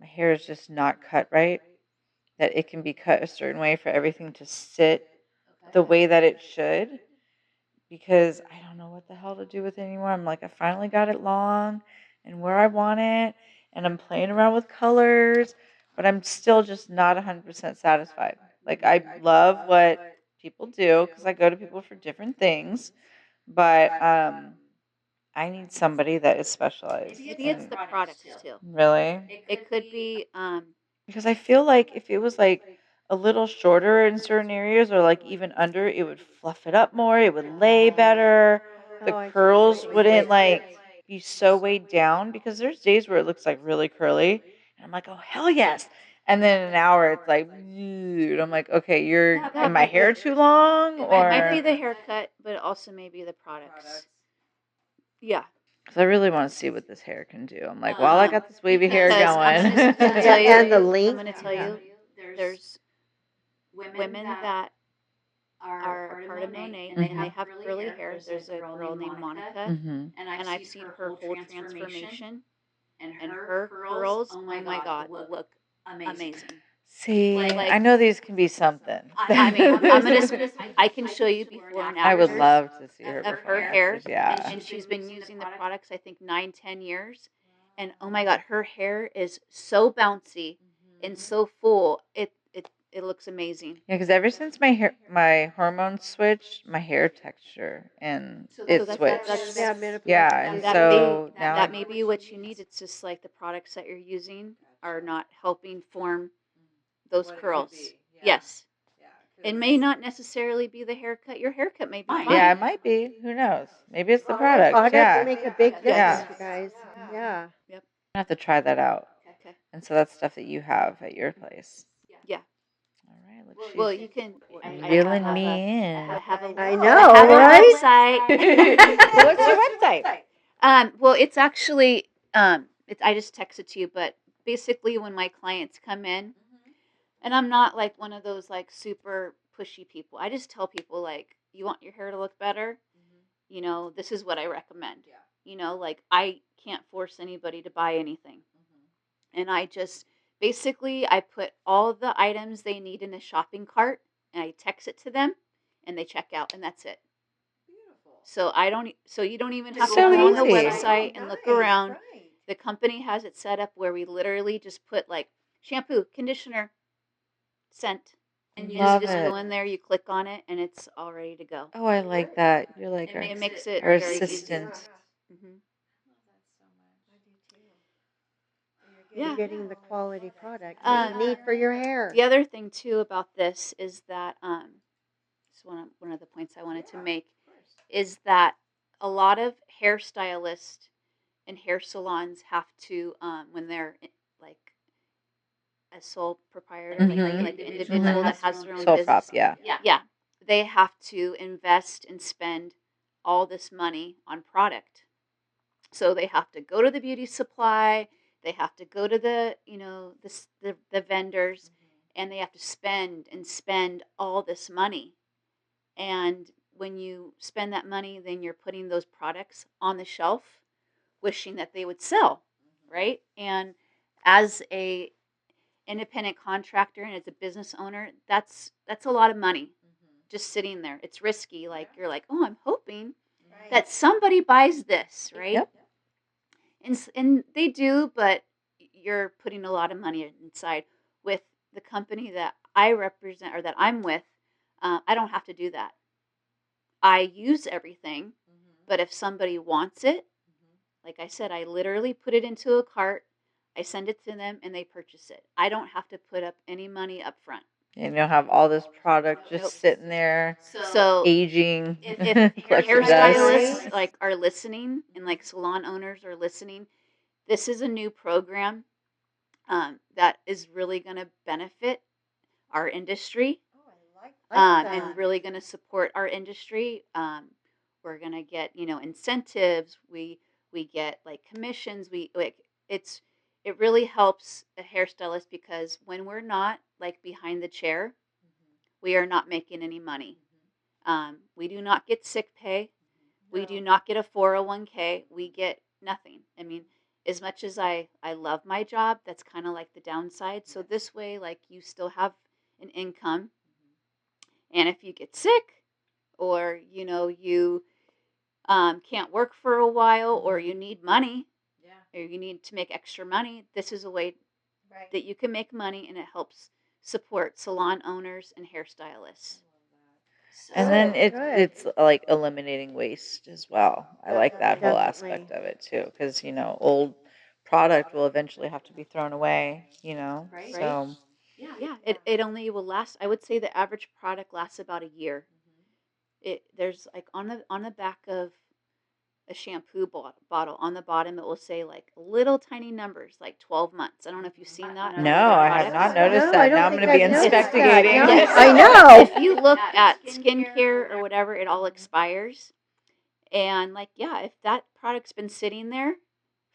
my hair is just not cut right. That it can be cut a certain way for everything to sit the way that it should. Because I don't know what the hell to do with it anymore. I'm like, I finally got it long and where I want it, and I'm playing around with colors, but I'm still just not 100% satisfied. Like, I love what people do because I go to people for different things, but I need somebody that is specialized. Maybe it's the products too. Really? It could be, Because I feel like if it was like a little shorter in certain areas or like even under, it would fluff it up more. It would lay better. The Oh, I see curls what you wouldn't mean. like be so weighed down because there's days where it looks like really curly. And I'm like, oh, hell yes. And then in an hour, it's like, dude, I'm like, okay, am my hair too long? it might be Or, the haircut, but it also may be the products. Yeah. because I really want to see what this hair can do. I'm like, well, I got this wavy hair Because going. I'm gonna tell you, And the I'm length. gonna tell you, there's women that are a part of Monet, and they have curly hair. There's a girl named Monica, hmm and I've seen her whole transformation, and her curls, oh my God, look amazing. See, Like, I know these can be something. I mean, I can show you before and I would afters love to see her of before her and hair, afters, yeah. and she's been using the products, I think 9-10 years, and oh my God, her hair is so bouncy and so full. It looks amazing. Yeah, because ever since my hormones switched, my hair texture and So it that's switched. Yeah, menopause. Yeah, and that so now that may be what you need. It's just like the products that you're using are not helping form those curls. Yes. It may not necessarily be the haircut. Your haircut may be fine. yeah, it might be. Who knows? Maybe it's the Products product. Yeah, make a big Yeah. difference, you guys. Yeah. Yep. I have to try that out. Okay. And so that's stuff that you have at your place. Yeah. All right, look, Well, she's you can. reeling me in. I have a I I know, have right? a website. What's your website? Well, it's actually I just text it to you, but basically when my clients come in, and I'm not like one of those like super pushy people. I just tell people like, you want your hair to look better, this is what I recommend. Like I can't force anybody to buy anything. And I just basically I put all the items they need in a shopping cart and I text it to them and they check out and that's it. So you don't even have to So go on the easy. website and look around. Right. The company has it set up where we literally just put like shampoo, conditioner, scent. And you Love just it. go in there, you click on it, and it's all ready to go. Oh, I like that. You're like It makes it our very assistant. easy. Hmm. You're Yeah. getting the quality product Um, you need for your hair. The other thing too about this is that it's one of the points I wanted to make is that a lot of hairstylists and hair salons have to when they're like a sole proprietor, like the individual that has their own Soul business. prop, yeah. Yeah, they have to invest and spend all this money on product. So they have to go to the beauty supply, they have to go to the the vendors, and they have to spend all this money. And when you spend that money, then you're putting those products on the shelf, wishing that they would sell, right? And as a independent contractor and as a business owner, that's a lot of money just sitting there. It's risky. Like you're like, oh, I'm hoping that somebody buys this, right? Yep. And they do, but you're putting a lot of money inside. With the company that I represent or that I'm with, I don't have to do that. I use everything, but if somebody wants it, like I said, I literally put it into a cart, I send it to them, and they purchase it. I don't have to put up any money up front. And you'll have all this product just Nope. sitting there, So aging, if collecting dust. hairstylists like are listening and like salon owners are listening, this is a new program that is really going to benefit our industry. Oh, I like And that. really going to support our industry. We're going to get incentives. We get like commissions. We like it really helps a hairstylist because when we're not like behind the chair, we are not making any money. We do not get sick pay. We do not get a 401k. We get nothing. I mean, as much as I love my job, that's kind of like the downside. So this way, like you still have an income. And if you get sick or, you can't work for a while or you need money or you need to make extra money, this is a way that you can make money and it helps support salon owners and hairstylists. And then Good. it's like eliminating waste as well. I like that whole Definitely. aspect of it too, because old product will eventually have to be thrown away. Right. So Yeah, it only will last. I would say the average product lasts about a year. There's like on the back of a shampoo bottle on the bottom it will say like little tiny numbers like 12 months. I don't know if you've seen that. no, I have not noticed No, I that. Now don't I'm think going to be I've noticed that. investigating. No, Yes. I know. If you look at skincare or whatever, it all expires. And like, yeah, if that product's been sitting there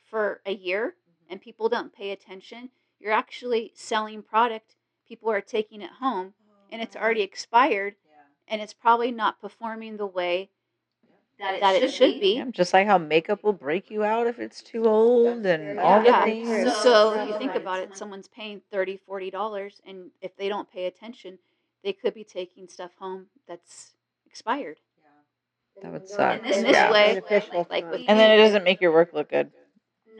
for a year and people don't pay attention, you're actually selling product. People are taking it home and it's already expired and it's probably not performing the way that it should be. Yeah, just like how makeup will break you out if it's too old and all the Yeah. things. So if you think about it, someone's paying $30, $40, and if they don't pay attention, they could be taking stuff home that's expired. That would suck. And this Yeah. way, beneficial like to with them. And then it doesn't make your work look good.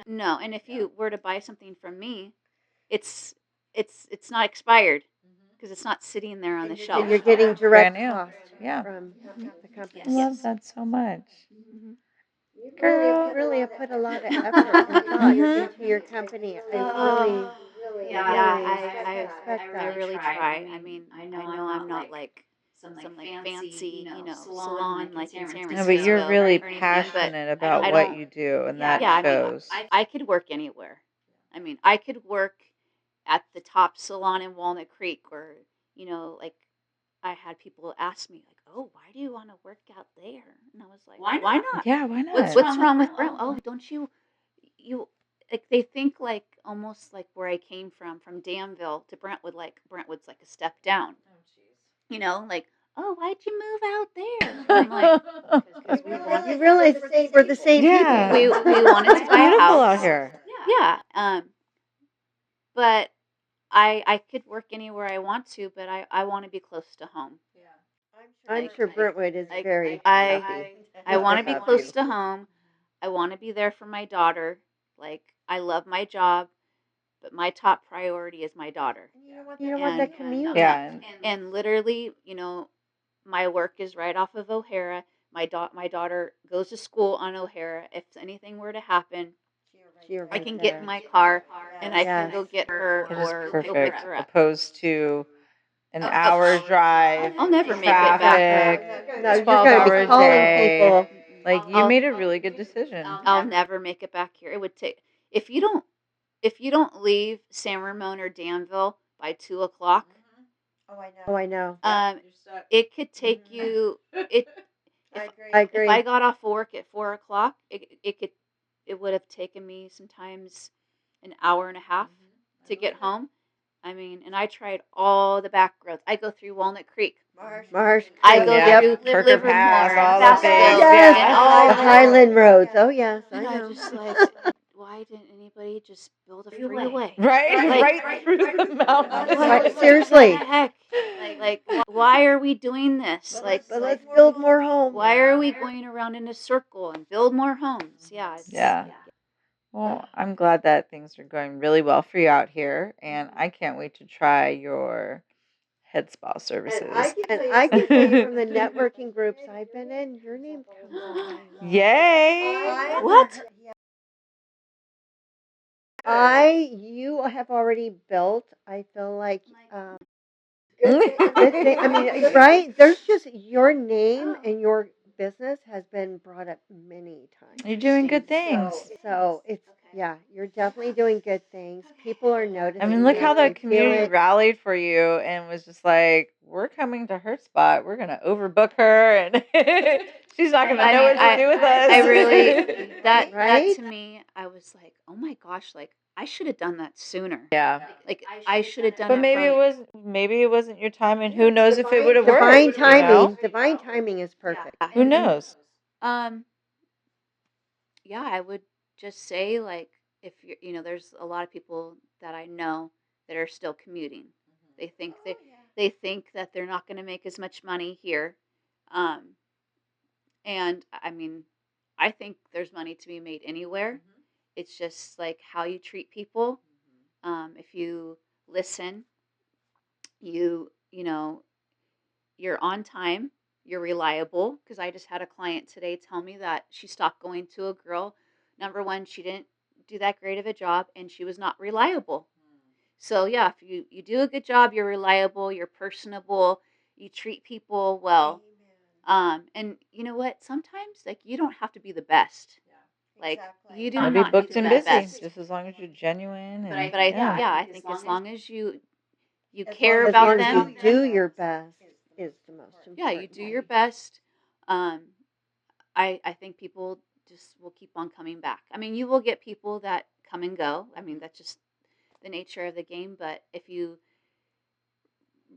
no, and if you were to buy something from me, it's not expired because it's not sitting there on the shelf. And you're getting direct Brand new. cost Yeah. from the company. I love that so much. Mhm. You really have put a lot of effort and thought into your company. I really respect I that. really try. I mean, I know I'm not like some like fancy, salon like in San No, Francisco. but you're really or anything, passionate but about I what don't- you do, and Yeah, that I mean, shows. I could work anywhere. I mean, I could work at the top salon in Walnut Creek, or like I had people ask me like, "Oh, why do you want to work out there?" And I was like, "Why not? Yeah, why not? What's wrong with Brent? Oh, don't you like they think like almost like where I came from Danville to Brentwood, like Brentwood's like a step down. Like, oh, why'd you move out there? And I'm like, because we wanted You realize we're the same Yeah. people. we wanted to It's buy a beautiful house out here. Yeah. But I could work anywhere I want to, but I want to be close to home. I'm sure Brentwood is Like, very I happy. I want to be About close you. to home. I want to be there for my daughter. Like, I love my job, but my top priority is my daughter. You know what? That commute. Yeah. And literally, my work is right off of O'Hara. My daughter goes to school on O'Hara. If anything were to happen, You're I right can there. get in my car and I Yes. can go get her It is or go perfect, pick her up. opposed to an hour drive, I'll never make it back. traffic, No, you're 12 going to hour be calling day. people. Like, you made a really good decision. I'll never make it back here. It would take if you don't leave San Ramon or Danville by 2 o'clock. Oh, I know. It could take you. I agree. If I got off work at 4 o'clock, it would have taken me sometimes an hour and a half to get home. I mean, and I tried all the back roads. I go through Walnut Creek. Marsh. I go Yeah, through Kirker Livermore, Pass, all the Vasco, things, Yes. yeah. and all The Highland Roads. Oh, yes. I And I know. just like, why didn't anybody just build a freeway? Right? Like, Right through the mountains. What? Seriously. What the heck? Like, why are we doing this? Like, But let's build more homes. why are we going around in a circle and build more homes? Yeah. Yeah. Well, I'm glad that things are going really well for you out here, and I can't wait to try your head spa services. And I can tell you from the networking groups I've been in, your name comes up. Yay! What? You have already built, I feel like, Good thing. I mean, right? There's just your name and your business has been brought up many times. You're doing good things. So it's yeah, you're definitely doing good things. People are I noticing mean, look it. how the They feel community it. rallied for you and was just like, "We're coming to her spot. We're gonna overbook her, and she's not gonna know what to do with us." I really that Right? to me, I was like, oh my gosh, like I should have done that sooner. Yeah, Like I should have done but it maybe it wasn't your time, and who knows if it would have Divine worked? timing. Divine timing is perfect. Yeah. Who knows? Um, yeah, I would just say like if there's a lot of people that I know that are still commuting. They think they think that they're not going to make as much money here. Um, and I mean, I think there's money to be made anywhere. It's just like how you treat people. If you listen, you know, you're on time, you're reliable. Because I just had a client today tell me that she stopped going to a girl. Number one, she didn't do that great of a job, and she was not reliable. So yeah, if you do a good job, you're reliable, you're personable, you treat people well. And you know what? Sometimes like you don't have to be the best. Like you do You'll be not need booked to and be the busy, best. just as long as you're genuine and But I think as long as you care As about long as them, you do your best is the most important. yeah, you do your best. Um, I think people just will keep on coming back. I mean, you will get people that come and go. I mean, that's just the nature of the game. But if you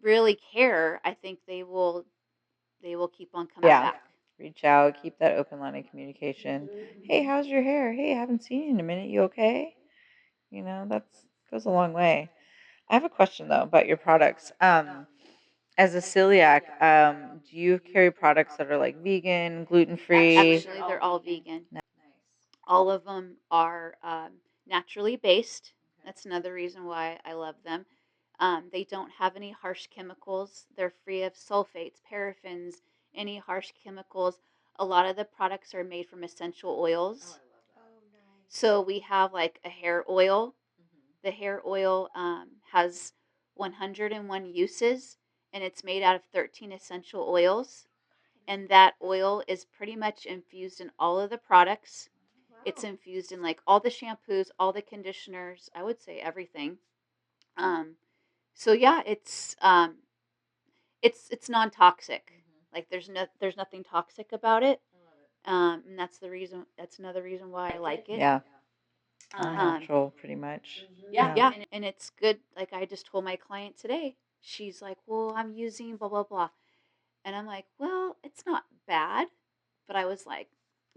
really care, I think they will keep on coming yeah. back. Reach out, keep that open line of communication. Hey, how's your hair? Hey, I haven't seen you in a minute. You okay? That's goes a long way. I have a question though about your products. As a celiac, do you carry products that are like vegan, gluten free? Actually, they're all vegan. All of them are naturally based. That's another reason why I love them. They don't have any harsh chemicals. They're free of sulfates, paraffins, any harsh chemicals. A lot of the products are made from essential oils. So we have like a hair oil. The hair oil has 101 uses, and it's made out of 13 essential oils. And that oil is pretty much infused in all of the products. It's infused in like all the shampoos, all the conditioners. I would say everything. Um, so yeah, it's non toxic. Like there's nothing toxic about it. And that's the reason. That's another reason why I like it. Yeah, all Um, natural, pretty much. yeah, and it's good. Like I just told my client today. She's like, "Well, I'm using blah blah blah," and I'm like, "Well, it's not bad," but I was like,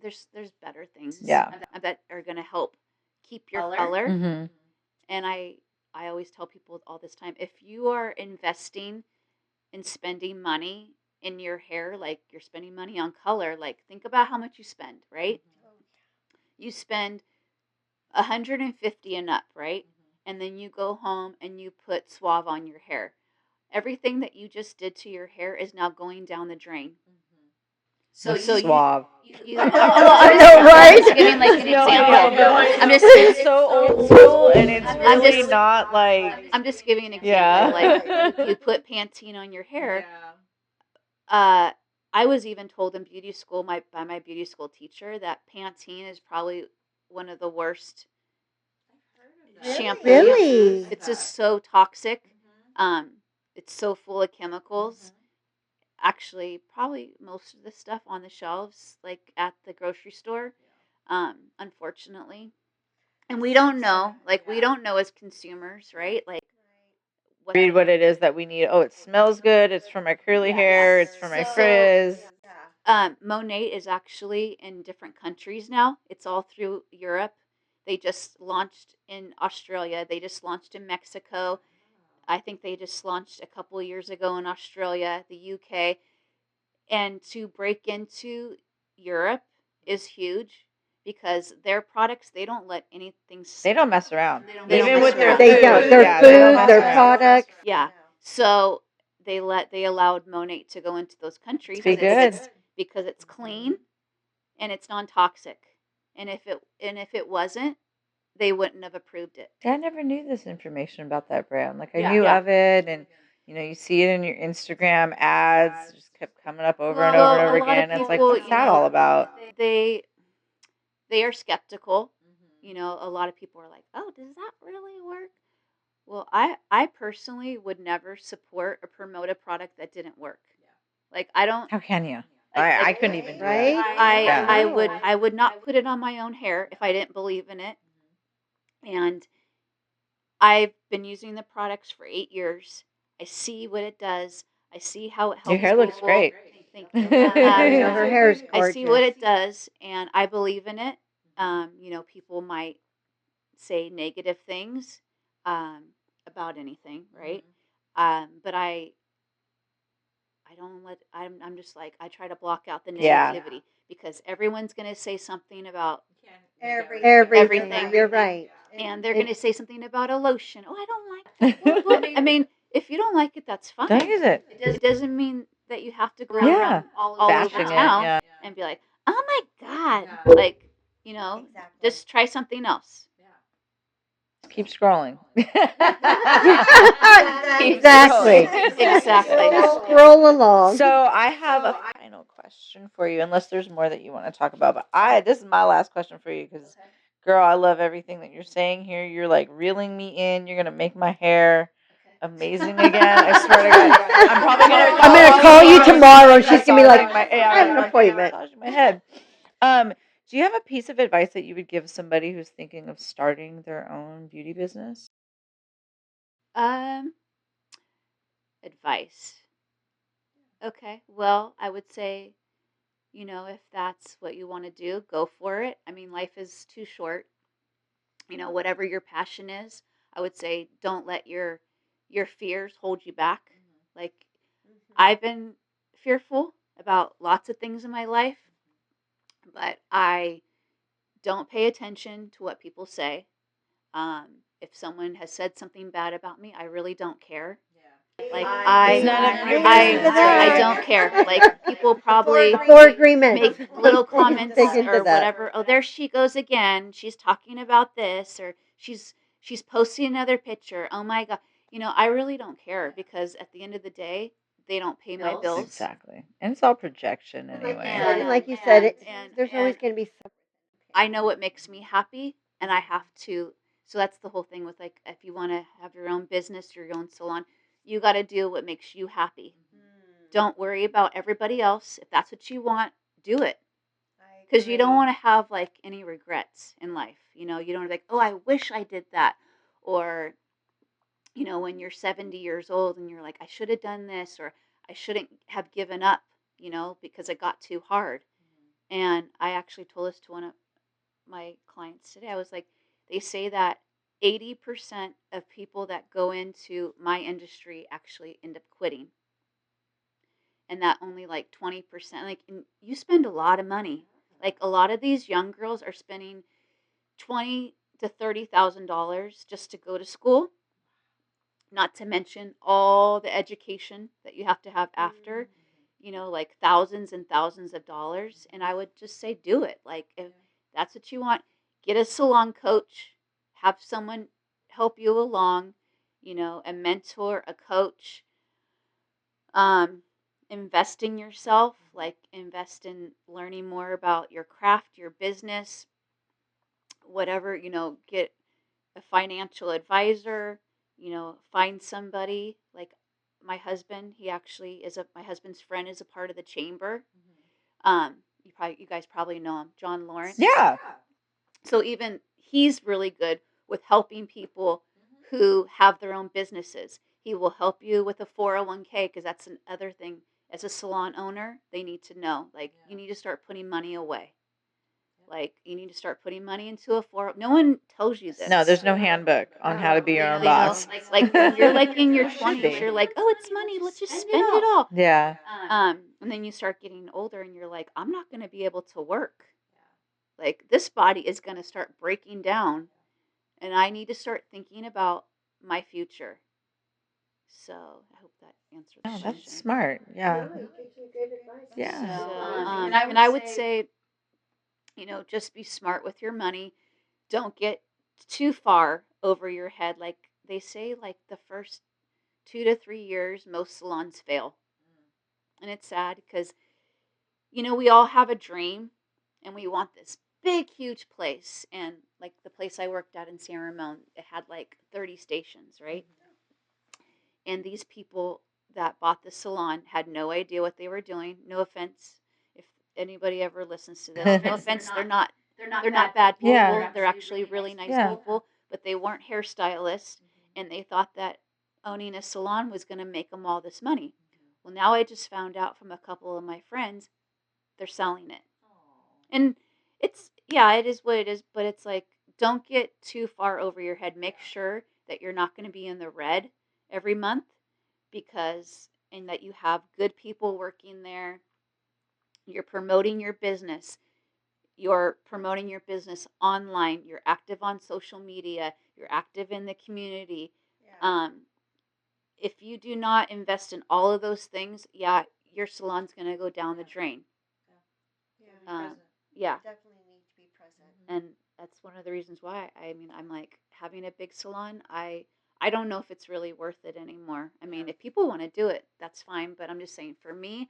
"There's better things Yeah. that are gonna help keep your color." Mm-hmm. And I always tell people all this time, if you are investing in spending money in your hair, like you're spending money on color, like think about how much you spend, right? You spend 150 and up, right? And then you go home and you put Suave on your hair. Everything that you just did to your hair is now going down the drain. So suave. I know, right? I'm just giving like an No, example. I'm just it's so old school, and it's really not like. I'm just giving an example. Yeah. Like you put Pantene on your hair. I was even told in beauty school by my beauty school teacher that Pantene is probably one of the worst shampoos. Really? It's just so toxic. It's so full of chemicals. Actually, probably most of the stuff on the shelves, like at the grocery store, unfortunately. And we don't know. Like we don't know as consumers, right? Like Read what it is that we need. Oh, it smells good. It's for my curly hair. It's for my frizz. Monet is actually in different countries now. It's all through Europe. They just launched in Australia. They just launched in Mexico. I think they just launched a couple of years ago in Australia, the UK. And to break into Europe is huge because their products, they don't let anything. They don't mess around. They don't Even mess with their around. food. They don't. Their Yeah, they don't food, mess their around. products. Yeah. So they allowed Monet to go into those countries Be good. because it's clean and it's non-toxic. And if it wasn't, they wouldn't have approved it. I never knew this information about that brand. Like I knew of it, and you see it in your Instagram ads, just kept coming up over and Well, over and over a lot of again. It's like, people, what's that all about? they are skeptical. A lot of people are like, "Oh, does that really work?" Well, I personally would never support or promote a product that didn't work. Like I don't How can you? like I couldn't even do Right? that. I Yeah. I would not put it on my own hair if I didn't believe in it. And I've been using the products for 8 years. I see what it does. I see how it helps Your hair looks people. great. Thank I you. know her hair is I see what gorgeous. it does, and I believe in it. People might say negative things um, about anything, right? But I don't let. I'm just like I try to block out the Yeah. negativity because everyone's going to say something about Everything. You're right. and they're going to say something about a lotion. Oh, I don't like that. Well, I mean, if you don't like it, that's fine. Don't use it. It doesn't mean that you have to go Yeah. around all Bashing over it, town yeah. and be like, "Oh my god!" Like, Exactly. just try something else. Keep scrolling. Keep Exactly. scrolling. Exactly. Scroll along. So I have a final question for you, unless there's more that you want to talk about. But this is my last question for you because, girl, I love everything that you're saying here. You're like reeling me in. You're gonna make my hair amazing again. I swear to God. I'm probably gonna I'm gonna call you tomorrow. She's gonna be like, massaging I have an appointment. massaging my head. Do you have a piece of advice that you would give somebody who's thinking of starting their own beauty business? Um, Advice. Okay. Well, I would say, if that's what you want to do, go for it. I mean, life is too short. Whatever your passion is, I would say don't let your fears hold you back. Like I've been fearful about lots of things in my life, but I don't pay attention to what people say. If someone has said something bad about me, I really don't care. Like It's none of your I business, I right? don't care. Like people probably For agreement. make little We can comments dig into or that. whatever. Oh, there she goes again. She's talking about this or she's posting another picture. Oh my god. I really don't care because at the end of the day, they don't pay my bills. Exactly. And it's all projection And like you anyway. said, and like you said, And there's always going to be some. I know what makes me happy and I have to so that's the whole thing with like if you want to have your own business, your own salon, you got to do what makes you happy. Don't worry about everybody else. If that's what you want, do it. Because you don't want to have like any regrets in life. You don't like, oh, I wish I did that. Or, when you're 70 years old and you're like, I should have done this or I shouldn't have given up, because it got too hard. And I actually told this to one of my clients today. I was like, they say that 80% of people that go into my industry actually end up quitting. And that only like 20%, like, and you spend a lot of money. Like a lot of these young girls are spending $20,000 to $30,000 just to go to school. Not to mention all the education that you have to have after, like thousands and thousands of dollars. And I would just say, do it. Like, if that's what you want, get a salon coach, have someone help you along, a mentor, a coach. Um, Invest in yourself, like invest in learning more about your craft, your business, whatever, get a financial advisor, find somebody like my husband. He actually my husband's friend is a part of the chamber. You guys probably know him, John Lawrence. Yeah. So even he's really good with helping people who have their own businesses. He will help you with a 401k because that's another thing. As a salon owner, they need to know like you need to start putting money away. Like you need to start putting money into a 4. No one tells you this. No, there's no handbook on how to be your own boss. Like when you're like in your There should 20s, be. you're like, oh, it's money. Let's just spend it all. Yeah. And then you start getting older, and you're like, I'm not going to be able to work. Like this body is going to start breaking down, and I need to start thinking about my future. So I hope that answers the Oh, question. that's smart. Yeah. No, you get some good advice. Yeah. So, and I would say, just be smart with your money. Don't get too far over your head. Like they say, like the first 2 to 3 years, most salons fail. And it's sad because, we all have a dream and we want this big, huge place. And like the place I worked at in San Ramon, it had like 30 stations, right? And these people that bought the salon had no idea what they were doing. No offense if anybody ever listens to this. No offense, they're not bad people. Yeah. They're actually really nice Yeah. people, but they weren't hairstylists and they thought that owning a salon was going to make them all this money. Well, now I just found out from a couple of my friends they're selling it. And it is what it is, but it's like don't get too far over your head. Make sure that you're not going to be in the red every month and that you have good people working there. You're promoting your business. You're promoting your business online. You're active on social media. You're active in the community. Yeah. If you do not invest in all of those things, your salon's going to go down the drain. Yeah. Yeah. Definitely need to be present. And that's one of the reasons why. I'm like having a big salon. I don't know if it's really worth it anymore. I mean, if people want to do it, that's fine. But I'm just saying, for me,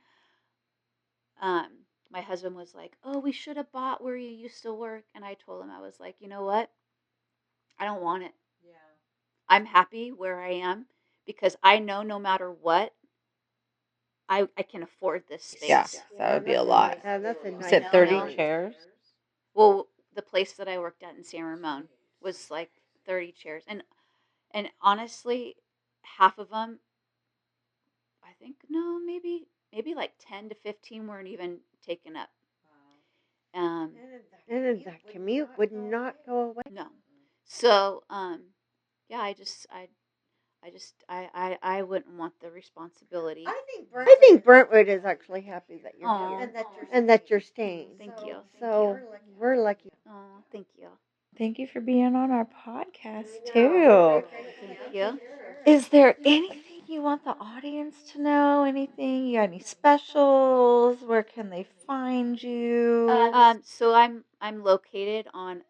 my husband was like, "Oh, we should have bought where you used to work," and I told him, I was like, you know what? I don't want it. Yeah. I'm happy where I am because I know no matter what, I can afford this space. Yeah, that would be a lot. That's a You nice said 30 place. chairs? Well, the place that I worked at in San Ramon was like 30 chairs, and honestly, half of them, I think, no, maybe like 10 to 15 weren't even taken up. And then the commute would not go away. No. So, yeah, I wouldn't want the responsibility. I think Brentwood is actually happy that you're Aw. here and that you're staying. Thank you. So we're lucky. Oh, thank you. Thank you for being on our podcast, too. Thank you. Is there anything you want the audience to know? Anything? You got any specials? Where can they find you? So I'm located on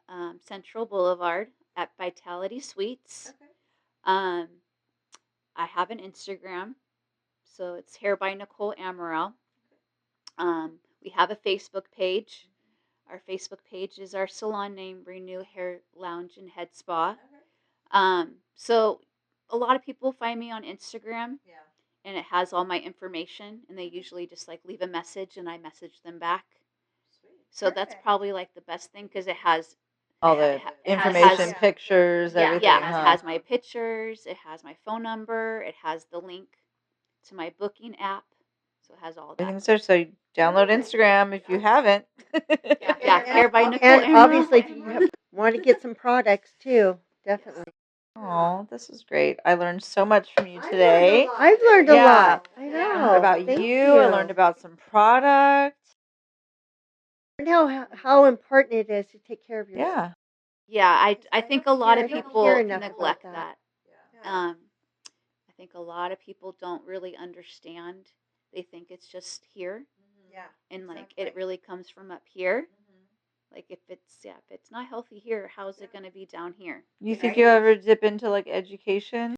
Central Boulevard at Vitality Suites. I have an Instagram, so it's Hair by Nicole Amaral. We have a Facebook page. Our Facebook page is our salon name, Renew Hair Lounge and Head Spa. So a lot of people find me on Instagram. Yeah. And it has all my information, and they usually just like leave a message and I message them back. Sweet. So that's probably like the best thing because it has All the it information, has- pictures, everything, it huh? has my pictures, it has my phone number, it has the link to my booking app, so it has all that. Everything's there, so you download Instagram if you haven't. Yeah, Hair by Nicole And Amaral. obviously, if you want to get some products too, definitely. Oh, this is great. I learned so much from you today. I've learned a Yeah. lot. I I know. learned about Thank you. I learned about some products. I know how important it is to take care of yourself. Yeah. I think a lot of I don't people hear enough about neglect that. that. Yeah. I think a lot of people don't really understand. They think it's just here, Yeah. and like it really comes from up here. Like if it's not healthy here, how's it going to be down here? You think you ever dip into like education?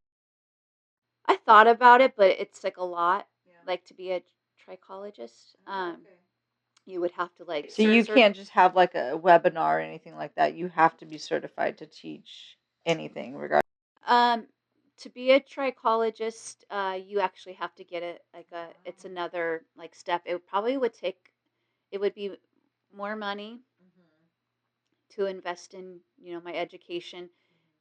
I thought about it, but it's like a lot. Yeah. Like to be a trichologist, Okay. you would have to like. So you can't just have like a webinar or anything like that. You have to be certified to teach anything regarding. To be a trichologist, you actually have to get it it's another like step. It probably would take. It would be more money to invest in my education,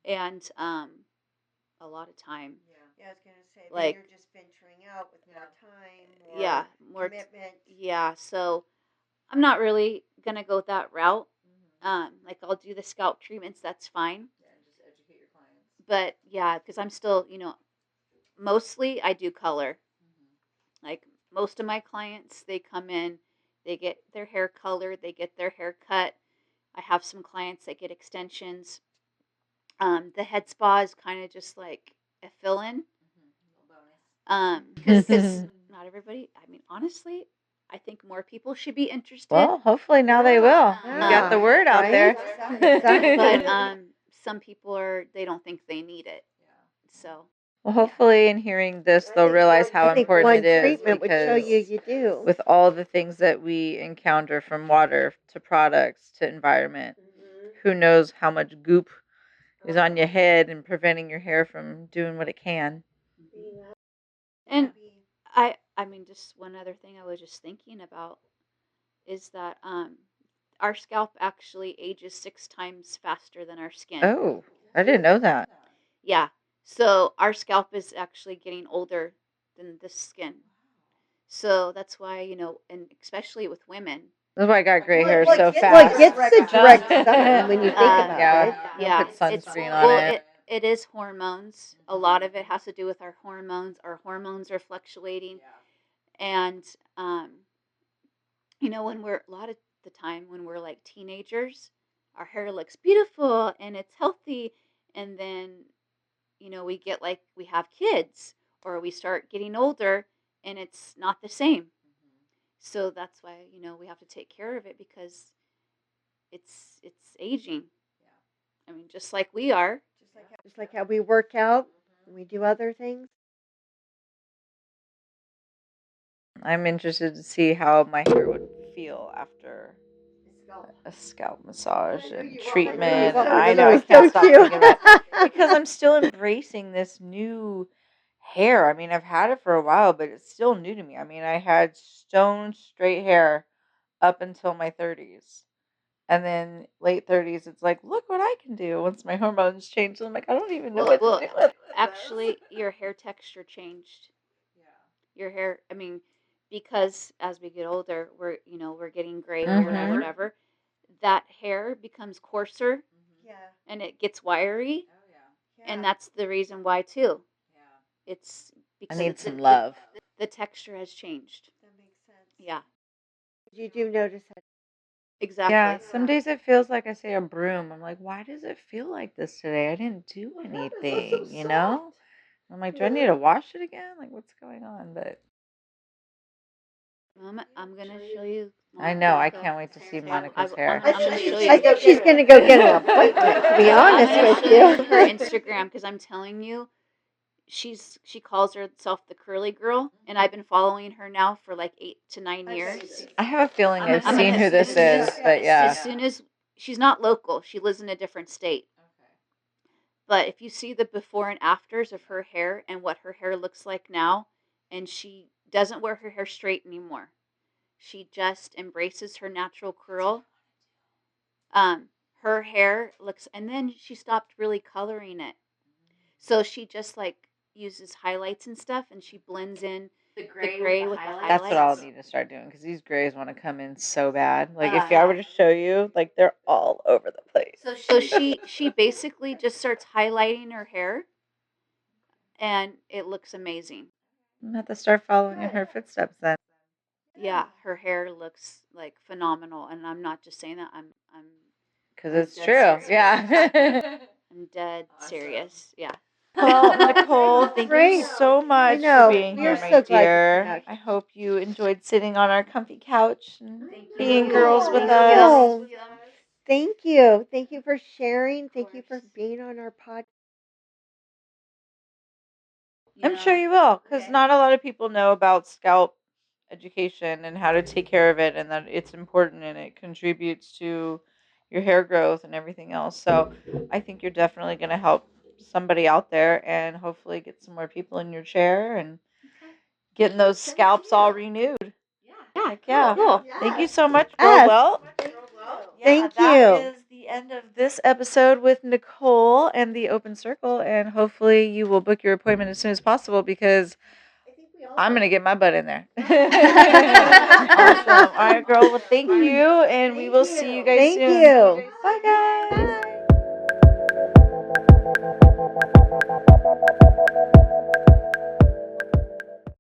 and a lot of time. Yeah, I was gonna say Like- then you're just venturing out with more time, More commitment. Yeah, so I'm not really gonna go that route. Like I'll do the scalp treatments, that's fine. Yeah, and just educate your clients. But yeah, because I'm still, mostly I do color. Like most of my clients, they come in, they get their hair colored, they get their hair cut. I have some clients that get extensions. The head spa is kind of just like a fill-in. Bonus. Because not everybody. I mean, honestly, I think more people should be interested. Well, hopefully now they will. You got the word out there. Exactly. But some people they don't think they need it. Yeah. So Well, hopefully in hearing this, they'll realize how important it is, treatment would show you because you do. with all the things that we encounter, from water to products to environment, who knows how much goop is on your head and preventing your hair from doing what it can. And I mean, just one other thing I was just thinking about is that our scalp actually ages 6 times faster than our skin. Oh, I didn't know that. Yeah. So our scalp is actually getting older than the skin. So that's why, and especially with women. That's why I got gray hair Well, so it fast. gets the direct sun when you think about Yeah, it. Yeah, put sunscreen on well, it. it is hormones. A lot of it has to do with our hormones. Our hormones are fluctuating, and when we're a lot of the time when we're like teenagers, our hair looks beautiful and it's healthy, and then we get like we have kids or we start getting older and it's not the same. So that's why we have to take care of it because it's aging. I mean, just like we are. Just like how we work out and we do other things. I'm interested to see how my hair would feel after a scalp massage and treatment. I know, I can't stop thinking about it because I'm still embracing this new hair. I mean, I've had it for a while, but it's still new to me. I mean, I had stone straight hair up until my 30s. And then late 30s, it's like, look what I can do once my hormones change. I'm like, I don't even know what to do with actually, your hair texture changed. Your hair, I mean, because as we get older, we're getting gray or whatever. That hair becomes coarser. Yeah. And it gets wiry. And that's the reason why too. It's because I need some love. The texture has changed. That makes sense. Yeah. You do notice that. Exactly. Yeah, some days it feels like I say a broom. I'm like, why does it feel like this today? I didn't do anything, you know? I'm like, do I need to wash it again? Like, what's going on? But Mom, I'm gonna show you. I know, I can't wait to see Monica's hair. I'm gonna show you. I think she's going to go get an appointment, to be I'm honest gonna with show you you. her Instagram because I'm telling you, she calls herself the curly girl, and I've been following her now for like 8 to 9 years. I have a feeling I've I'm seen gonna- who this is, but yeah. As soon as she's not local, she lives in a different state. But if you see the before and afters of her hair and what her hair looks like now, and she doesn't wear her hair straight anymore. She just embraces her natural curl. Her hair looks, and then she stopped really coloring it. So she just like uses highlights and stuff, and she blends in the gray with the highlights. That's what I'll need to start doing because these grays want to come in so bad. Like if I were to show you, like they're all over the place. So she basically just starts highlighting her hair, and it looks amazing. I'm gonna have to start following in her footsteps then. Yeah, her hair looks like phenomenal, and I'm not just saying that. I'm Because it's true. Yeah. I'm dead serious. Yeah. Well, Nicole, thank you so much for being We're here, my so glad you dear. came out. I hope you enjoyed sitting on our comfy couch and being you. girls with Thank us. Oh, thank you. Thank you for sharing. Thank you for being on our podcast. I'm sure you will, because not a lot of people know about scalp education and how to take care of it, and that it's important and it contributes to your hair growth and everything else. So I think you're definitely going to help somebody out there and hopefully get some more people in your chair and getting those scalps all renewed. Yeah. Yeah. Cool. Thank you so much, Yes. Well. Thank That you. is the end of this episode with Nicole and the Open Circle, and hopefully you will book your appointment as soon as possible because I'm going to get my butt in there. Awesome. All right, girl. Well, thank you, and we will see you guys Thank soon. you. Bye, guys.